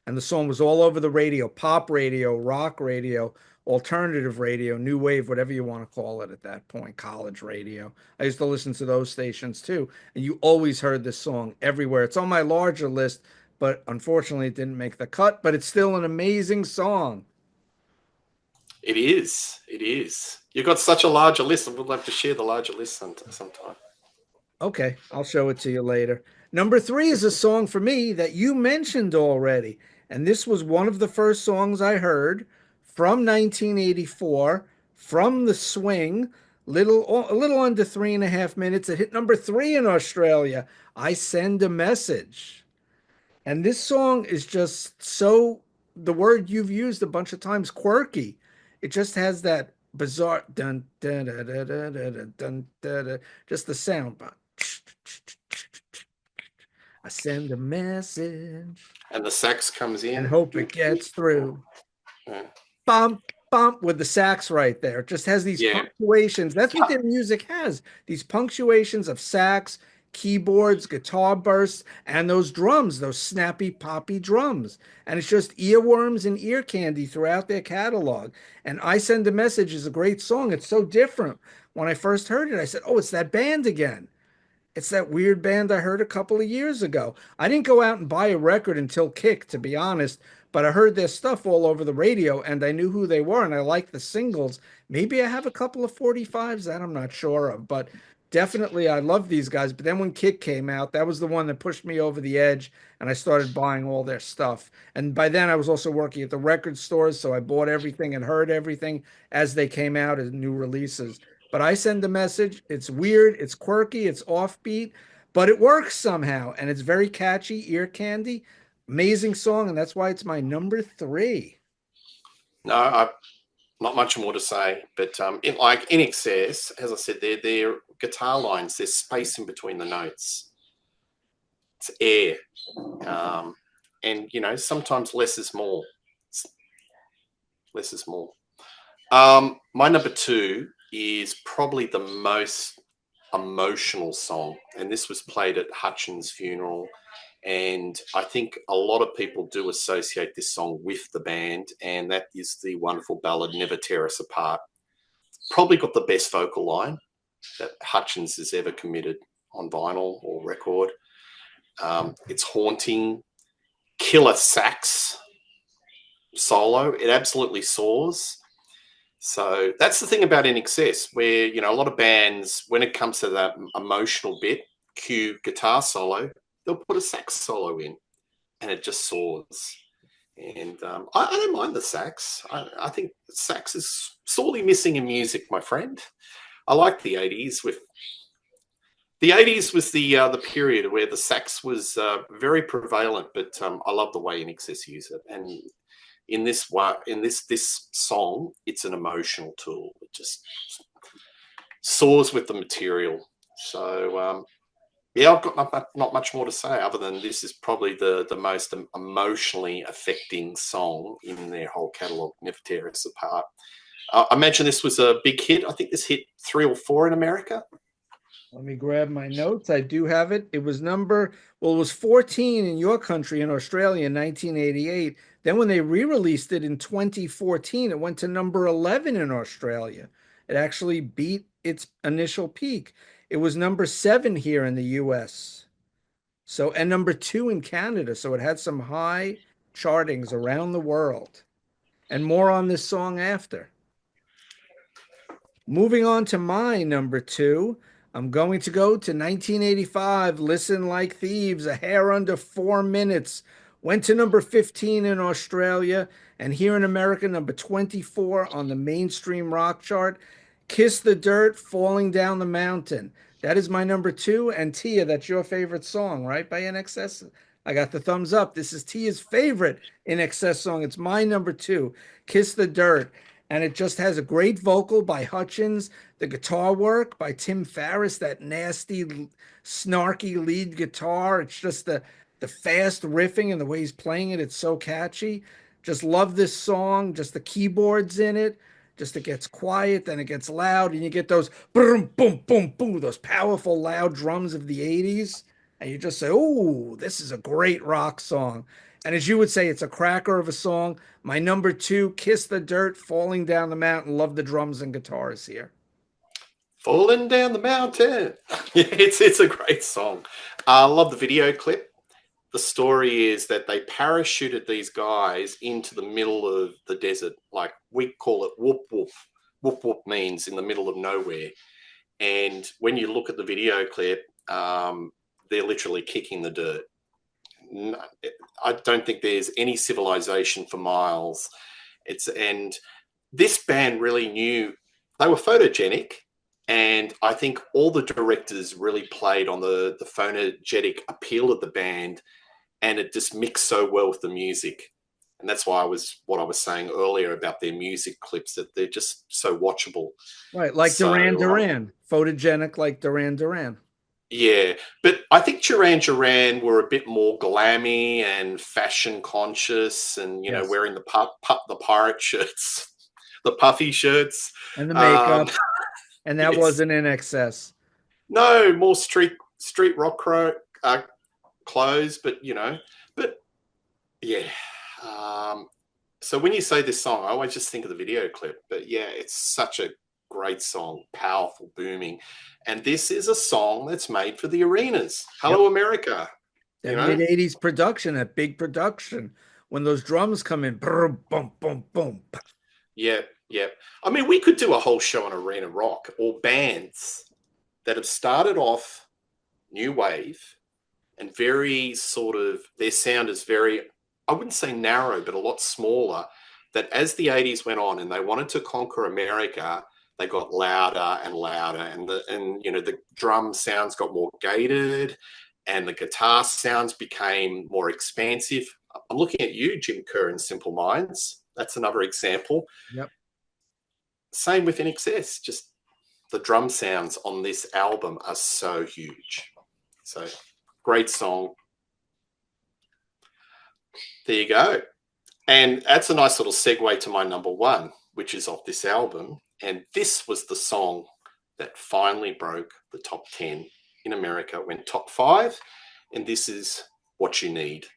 And the song was all over the radio, pop radio, rock radio, alternative radio, new wave, whatever you want to call it at that point, college radio. I used to listen to those stations too, and you always heard this song everywhere. It's on my larger list, but unfortunately it didn't make the cut, but it's still an amazing song. It is. It is. You've got such a larger list, and we'll have to share the larger list sometime. Okay, I'll show it to you later. Number three is a song for me that you mentioned already. And this was one of the first songs I heard from 1984 from the Swing, a little under 3.5 minutes. It hit number three in Australia. I Send a Message. And this song is just so, the word you've used a bunch of times, quirky. It just has that bizarre dun dun dun dun dun dun dun dun, dun, just the sound. I send a message And the sax comes and in. hope it gets through. Yeah. Bump, bump with the sax right there. It just has these Yeah. punctuations. That's what their music has. These punctuations of sax, keyboards, guitar bursts, and those drums, those snappy, poppy drums. And it's just earworms and ear candy throughout their catalog. And I Send a Message is a great song. It's so different. When I first heard it, I said, oh, it's that band again. It's that weird band I heard a couple of years ago. I didn't go out and buy a record until Kick, to be honest, but I heard their stuff all over the radio and I knew who they were and I liked the singles. Maybe I have a couple of 45s that I'm not sure of, but definitely I love these guys. But then when Kick came out, that was the one that pushed me over the edge and I started buying all their stuff. And by then I was also working at the record stores, so I bought everything and heard everything as they came out as new releases. But I Send a Message. It's weird, it's quirky, it's offbeat, but it works somehow. And it's very catchy, ear candy. Amazing song. And that's why it's my number three. No, not much more to say. But like INXS, as I said, their guitar lines, there's space in between the notes. It's air. And, sometimes less is more. Less is more. My number two is probably the most emotional song, and this was played at Hutchins' funeral, and I think a lot of people do associate this song with the band, and that is the wonderful ballad Never Tear Us Apart. Probably got the best vocal line that Hutchins has ever committed on vinyl or record. It's haunting, killer sax solo. It absolutely soars. So that's the thing about INXS, where, a lot of bands, when it comes to that emotional bit, cue guitar solo, they'll put a sax solo in and it just soars. And I don't mind the sax. I think sax is sorely missing in music, my friend. I like the 80s. The 80s was the period where the sax was very prevalent, but I love the way INXS use it. And in this song, it's an emotional tool. It just soars with the material. So I've got not much more to say other than this is probably the most emotionally affecting song in their whole catalogue. Never Tear Us Apart. I imagine this was a big hit. I think this hit 3 or 4 in America. Let me grab my notes. I do have it. It was 14 in your country in Australia in 1988. Then when they re-released it in 2014, it went to number 11 in Australia. It actually beat its initial peak. It was number 7 here in the US. So, and number 2 in Canada. So it had some high chartings around the world. And more on this song after. Moving on to my number 2, I'm going to go to 1985. Listen Like Thieves, a hair under 4 minutes. Went to number 15 in Australia, and here in America, number 24 on the mainstream rock chart. Kiss the Dirt, Falling Down the Mountain. That is my number 2. And Tia, that's your favorite song, right? By INXS. I got the thumbs up. This is Tia's favorite INXS song. It's my number 2, Kiss the Dirt. And it just has a great vocal by Hutchins, the guitar work by Tim Farriss, that nasty, snarky lead guitar. It's just the fast riffing and the way he's playing it. It's so catchy. Just love this song. Just the keyboards in it. Just it gets quiet, then it gets loud, and you get those boom, boom, boom, boom, those powerful, loud drums of the 80s. And you just say, oh, this is a great rock song. And as you would say, it's a cracker of a song. My number two, Kiss the Dirt, Falling Down the Mountain. Love the drums and guitars here. Falling down the mountain. It's a great song. I love the video clip. The story is that they parachuted these guys into the middle of the desert. Like we call it whoop whoop. Whoop whoop means in the middle of nowhere. And when you look at the video clip, they're literally kicking the dirt. I don't think there's any civilization for miles. And this band really knew they were photogenic, and I think all the directors really played on the phonogenic appeal of the band, and it just mixed so well with the music. And that's why what I was saying earlier about their music clips, that they're just so watchable. Right, like So Duran Duran, photogenic like Duran Duran. yeah, but I think Duran Duran were a bit more glammy and fashion conscious, and Yes. wearing the pirate shirts, the puffy shirts. And the Um, makeup. And that yes, wasn't in excess. no more street rock clothes, but yeah. Um, so when you say this song, I always just think of the video clip. But yeah, it's such a great song, powerful, booming. And this is a song that's made for the arenas. Yep. Hello, America. That mid-80s production, that big production. When those drums come in, brr, boom, boom, boom. Yeah, yeah. I mean, we could do a whole show on arena rock or bands that have started off new wave and very sort of, their sound is very, I wouldn't say narrow, but a lot smaller. That as the 80s went on and they wanted to conquer America, they got louder and louder, and the drum sounds got more gated, and the guitar sounds became more expansive. I'm looking at you, Jim Kerr, in Simple Minds. That's another example. Yep. Same with INXS. Just the drum sounds on this album are so huge. So great song. There you go. And that's a nice little segue to my number one, which is off this album. And this was the song that finally broke the top 10 in America, went top 5. And this is What You Need.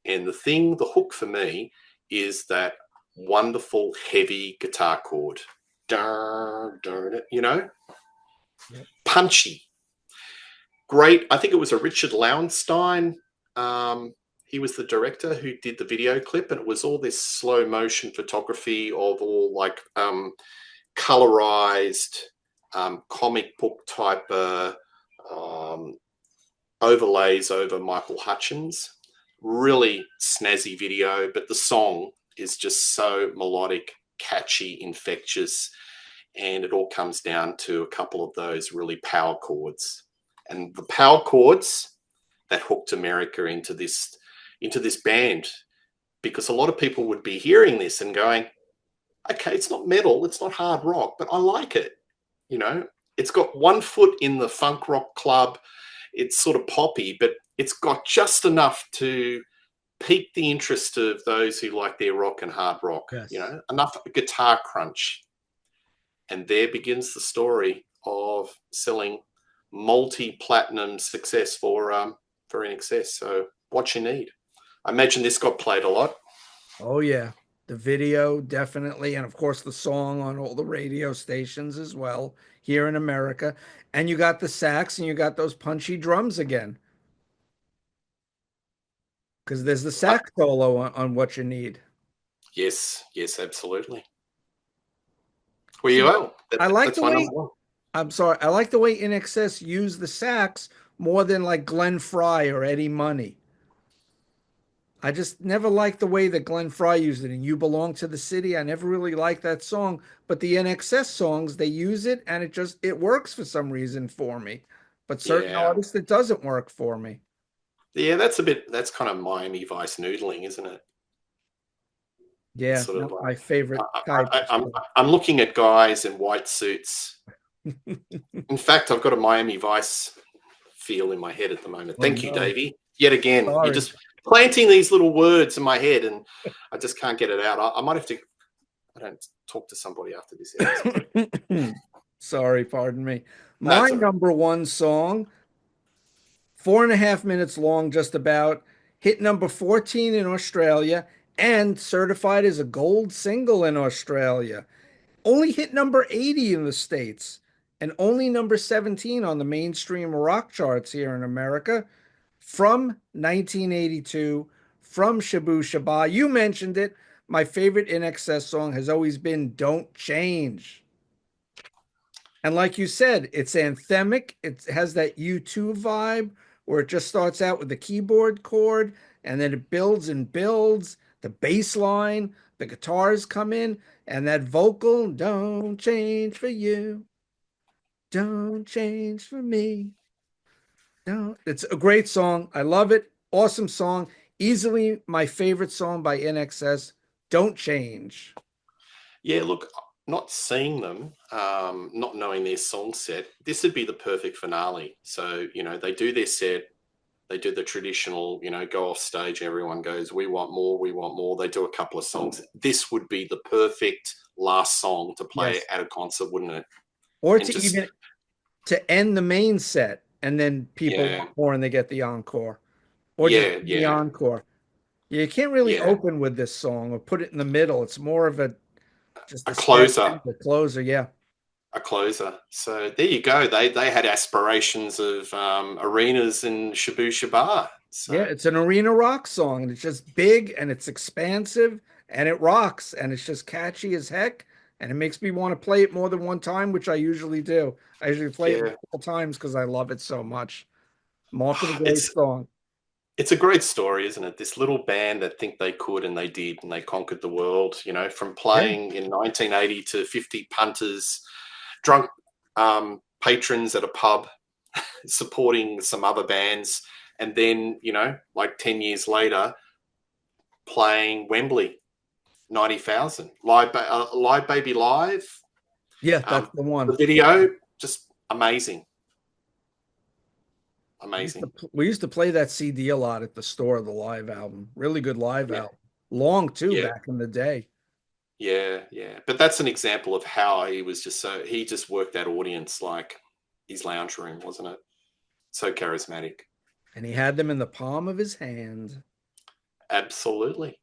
And the hook for me is that wonderful heavy guitar chord. Darn, Yep. punchy. Great. I think it was a Richard Lowenstein. He was the director who did the video clip, and it was all this slow motion photography of all like colorized comic book type overlays over Michael Hutchins. Really snazzy video, but the song is just so melodic, catchy, infectious, and it all comes down to a couple of those really power chords. And the power chords that hooked America into this band, because a lot of people would be hearing this and going, okay, it's not metal, it's not hard rock, but I like it. It's got one foot in the funk rock club. It's sort of poppy, but it's got just enough to pique the interest of those who like their rock and hard rock. Yes. Enough guitar crunch. And there begins the story of selling multi-platinum success for INXS. So What You Need. I imagine this got played a lot. Oh, yeah. The video, definitely. And of course, the song on all the radio stations as well here in America. And you got the sax and you got those punchy drums again. Because there's the sax solo on What You Need. Yes, absolutely. Well, See, you are. I like That's the my way, number one. I'm sorry, I like the way INXS used the sax more than like Glenn Fry or Eddie Money. I just never liked the way that Glenn Fry used it. And You Belong to the City. I never really liked that song. But the INXS songs, they use it and it works for some reason for me. But certain Yeah. artists, it doesn't work for me. Yeah, that's kind of Miami Vice noodling, isn't it? It's Yeah, sort of not like, my favorite type of I'm looking at guys in white suits. stuff. In fact, I've got a Miami Vice feel in my head at the moment. Oh Thank you, no, Davey. Yet again, you're sorry. just planting these little words in my head, and I just can't get it out. I might have to. I don't talk to somebody after this episode. Sorry, pardon me. No, My it's all right. number one song, 4.5 minutes long, just about. hit number 14 in Australia, and certified as a gold single in Australia. Only hit number 80 in the States and only number 17 on the mainstream rock charts here in America from 1982 from Shabu Shaba. You mentioned it. My favorite INXS song has always been Don't Change. And like you said, it's anthemic. It has that U2 vibe where it just starts out with the keyboard chord and then it builds and builds. The bass line, the guitars come in, and that vocal, don't change for you, don't change for me. Don't. It's a great song. I love it. Awesome song. Easily my favorite song by INXS. Don't change. Yeah, look, not seeing them, not knowing their song set, this would be the perfect finale. So, they do their set, they do the traditional, go off stage, everyone goes, we want more, we want more. They do a couple of songs. This would be the perfect last song to play Yes. at a concert, wouldn't it? Or And to just, even to end the main set and then people yeah, want more and they get the encore. Or just yeah, the yeah, encore. Yeah, you can't really yeah. open with this song or put it in the middle. It's more of a just A a sad closer, end, a closer. Yeah. a closer. So there you go. They had aspirations of arenas in Shabu Shabar. Yeah, So it's an arena rock song and it's just big and it's expansive and it rocks and it's just catchy as heck and it makes me want to play it more than one time, which I usually do. I usually play it yeah, multiple times because I love it so much. Mark of the great it's song. it's a great story, isn't it? This little band that think they could and they did, and they conquered the world. From Yeah. playing in 1980 to 50 punters, drunk patrons at a pub, supporting some other bands, and then like 10 years later, playing Wembley, 90,000 live, live baby live. Yeah, that's Um, the one. the video just amazing, We used to amazing. we used to play that CD a lot at the store, the live album. Really good live Yeah, album. Long too yeah. back in the day. Yeah, yeah. But that's an example of how he just worked that audience like his lounge room, wasn't it? So charismatic. And he had them in the palm of his hand. Absolutely.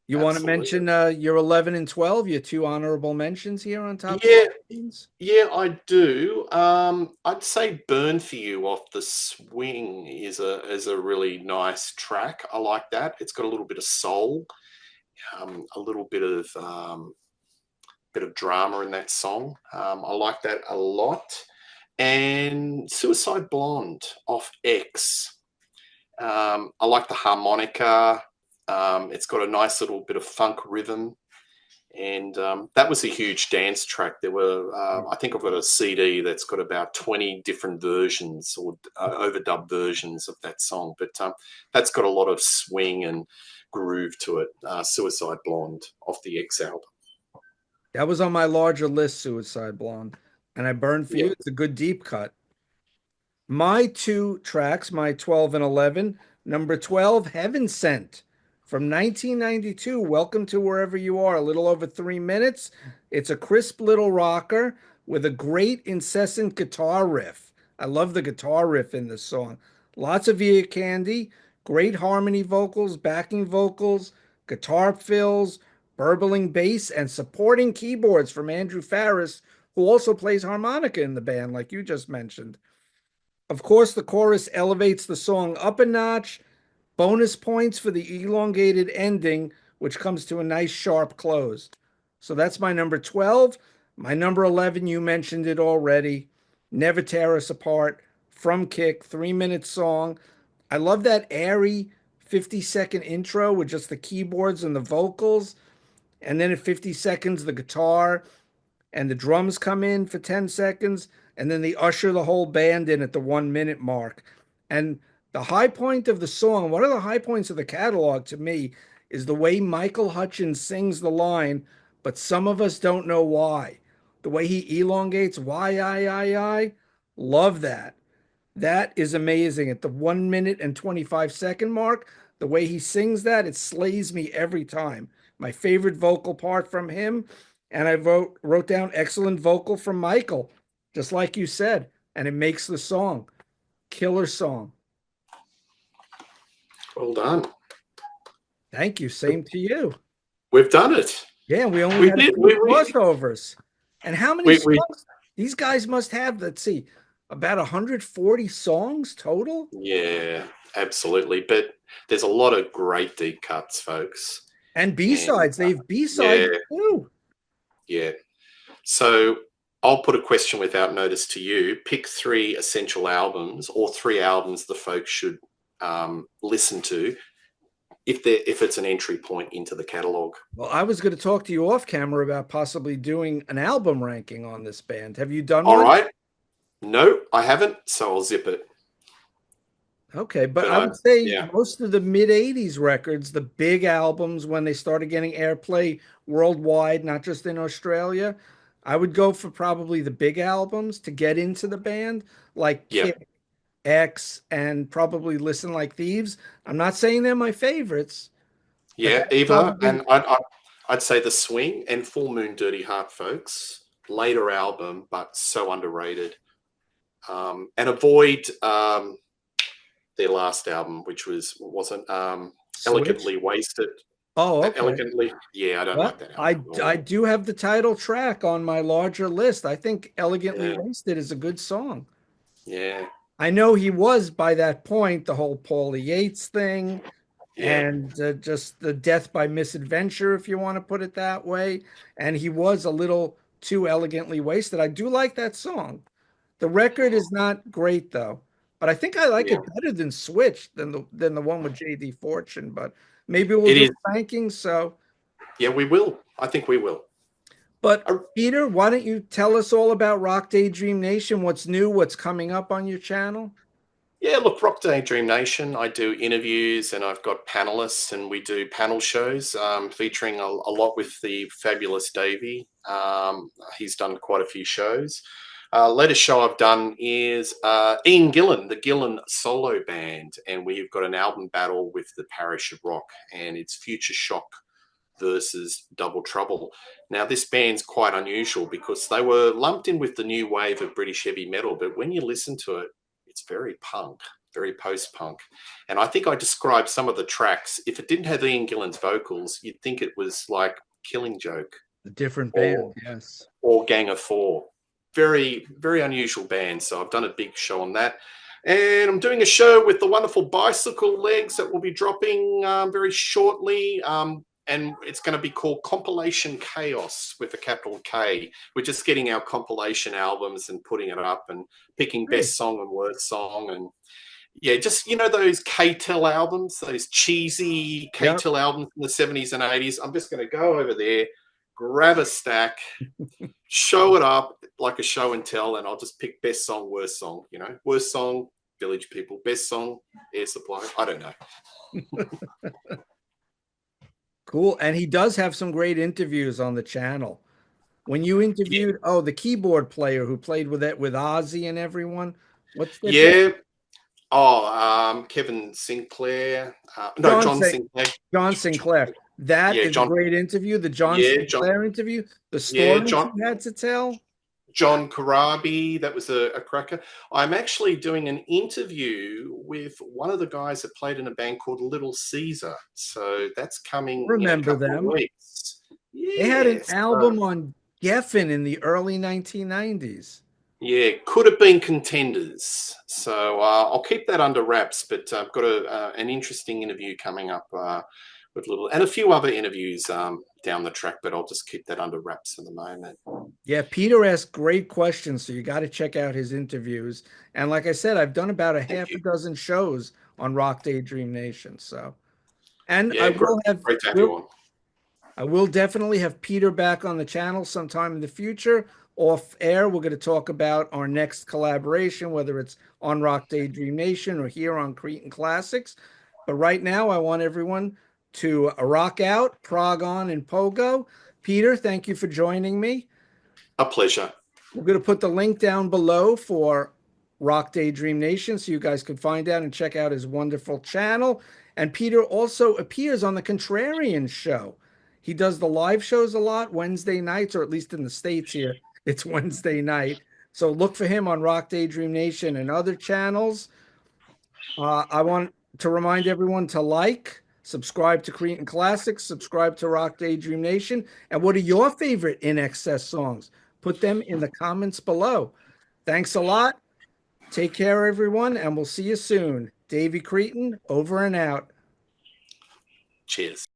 You want to Absolutely. mention your 11 and 12, your two honorable mentions here on top Yeah, 12 teams? yeah, I do. I'd say Burn for You off the Swing is a really nice track. I like that. It's got a little bit of soul, a little bit of drama in that song. I like that a lot. And Suicide Blonde off X. I like the harmonica. It's got a nice little bit of funk rhythm. And that was a huge dance track. There were, I think I've got a CD that's got about 20 different versions or overdub versions of that song. But that's got a lot of swing and groove to it. Suicide Blonde off the X album. That was on my larger list, Suicide Blonde. And I burned for Yeah. you. It's a good deep cut. My two tracks, my 12 and 11. Number 12, Heaven Sent from 1992. Welcome to Wherever You Are. A little over 3 minutes. It's a crisp little rocker with a great incessant guitar riff. I love the guitar riff in this song. Lots of ear candy, great harmony vocals, backing vocals, guitar fills, burbling bass, and supporting keyboards from Andrew Farris, who also plays harmonica in the band, like you just mentioned. Of course, the chorus elevates the song up a notch. Bonus points for the elongated ending, which comes to a nice sharp close. So that's my number 12. My number 11, you mentioned it already. Never Tear Us Apart from Kick, 3 minute song. I love that airy 50-second intro with just the keyboards and the vocals. And then at 50 seconds, the guitar and the drums come in for 10 seconds and then they usher the whole band in at the 1 minute mark. And the high point of the song, one of the high points of the catalog to me, is the way Michael Hutchence sings the line, but some of us don't know why. The way he elongates, why, I. Love that. That is amazing. At the 1 minute and 25-second mark, the way he sings that, it slays me every time. My favorite vocal part from him. And I wrote down excellent vocal from Michael, just like you said. And it makes the song. Killer song. Well done. Thank you. Same to you. We've done it. Yeah, we only We had a did. few crossovers. And how many We songs? These guys must have, let's see, about 140 songs total. yeah, absolutely. But there's a lot of great deep cuts, folks. And And B-sides. They've yeah, B-sides too. yeah. So I'll put a question without notice to you. Pick three essential albums or three albums the folks should listen to if it's an entry point into the catalog. Well, I was going to talk to you off camera about possibly doing an album ranking on this band. Have you done All one? right. No, I haven't, so I'll zip it. Okay, but But I would say yeah, most of the mid 80s records, the big albums when they started getting airplay worldwide, not just in Australia, I would go for probably the big albums to get into the band, like yeah, Kick, X, and probably Listen Like Thieves. I'm not saying they're my favorites, but yeah. that's Eva, probably and I'd say The Swing and Full Moon Dirty Heart, folks. Later album, but so underrated. And avoid their last album, which wasn't Switch. Elegantly Wasted. Oh, okay. Elegantly, yeah, I don't like Well, that album I at I all. do have the title track on my larger list. I think Elegantly Yeah, Wasted is a good song. yeah, I know he was by that point, the whole Paulie Yates thing yeah, and just the death by misadventure, if you want to put it that way. And he was a little too elegantly wasted. I do like that song. The record is not great though, but I think I like yeah. it better than Switch than the one with JD Fortune. But maybe we'll It do is. a ranking. So, Yeah, we will. I think we will. but Uh, Peter, why don't you tell us all about Rock Daydream Nation? What's new? What's coming up on your channel? Yeah, look, Rock Daydream Nation. I do interviews and I've got panelists, and we do panel shows featuring a lot with the fabulous Davey. He's done quite a few shows. Latest show I've done is Ian Gillan, the Gillan solo band, and we've got an album battle with the Parish of Rock, and it's Future Shock versus Double Trouble. Now, this band's quite unusual because they were lumped in with the new wave of British heavy metal, but when you listen to it, it's very punk, very post-punk. And I think I described some of the tracks. If it didn't have Ian Gillan's vocals, you'd think it was like Killing Joke A different or band, yes. Gang of Four. Very, very unusual band. So I've done a big show on that. And I'm doing a show with the wonderful Bicycle Legs that will be dropping very shortly. And it's going to be called Compilation Chaos with a capital K. We're just getting our compilation albums and putting it up and picking Great. best song and worst song. And yeah, just, those K-Tel albums, those cheesy Yep. K-Tel albums in the 70s and 80s. I'm just going to go over there, grab a stack, show it up like a show and tell, and I'll just pick best song, worst song. Worst song, Village People. Best song, Air Supply. I don't know. Cool. And he does have some great interviews on the channel. When you Yeah, interviewed, the keyboard player who played with it with Ozzy and everyone, what's their guy? yeah. Oh, Kevin Sinclair. No, John John St. Sinclair. John Sinclair. That Yeah, is a John. great interview. The John Yeah, John. Sinclair interview, the Yeah, stories John. he had to tell. John Karabi. That was a cracker. I'm actually doing an interview with one of the guys that played in a band called Little Caesar. So that's coming in a Remember couple of them. weeks. They had an Yes. album on Geffen in the early 1990s. Yeah, could have been contenders. So I'll keep that under wraps, but I've got an interesting interview coming up with Little, and a few other interviews down the track, but I'll just keep that under wraps at the moment. Yeah, Peter asked great questions, so you got to check out his interviews. And like I said, I've done about a Thank half a you. dozen shows on Rock Daydream Nation. So, and Yeah, great to have you on. I will definitely have Peter back on the channel sometime in the future. Off air, we're going to talk about our next collaboration, whether it's on Rock Daydream Nation or here on Cretan Classics. But right now, I want everyone to rock out, prog on, and pogo. Peter, thank you for joining me. A pleasure. We're going to put the link down below for Rock Daydream Nation so you guys can find out and check out his wonderful channel. And Peter also appears on the Contrarians show. He does the live shows a lot Wednesday nights, or at least in the States here, it's Wednesday night. So look for him on Rock Daydream Nation and other channels. I want to remind everyone to like, subscribe to Cretan Classics, subscribe to Rock Daydream Nation. And what are your favorite INXS songs? Put them in the comments below. Thanks a lot. Take care, everyone, and we'll see you soon. Davey Cretan, over and out. Cheers.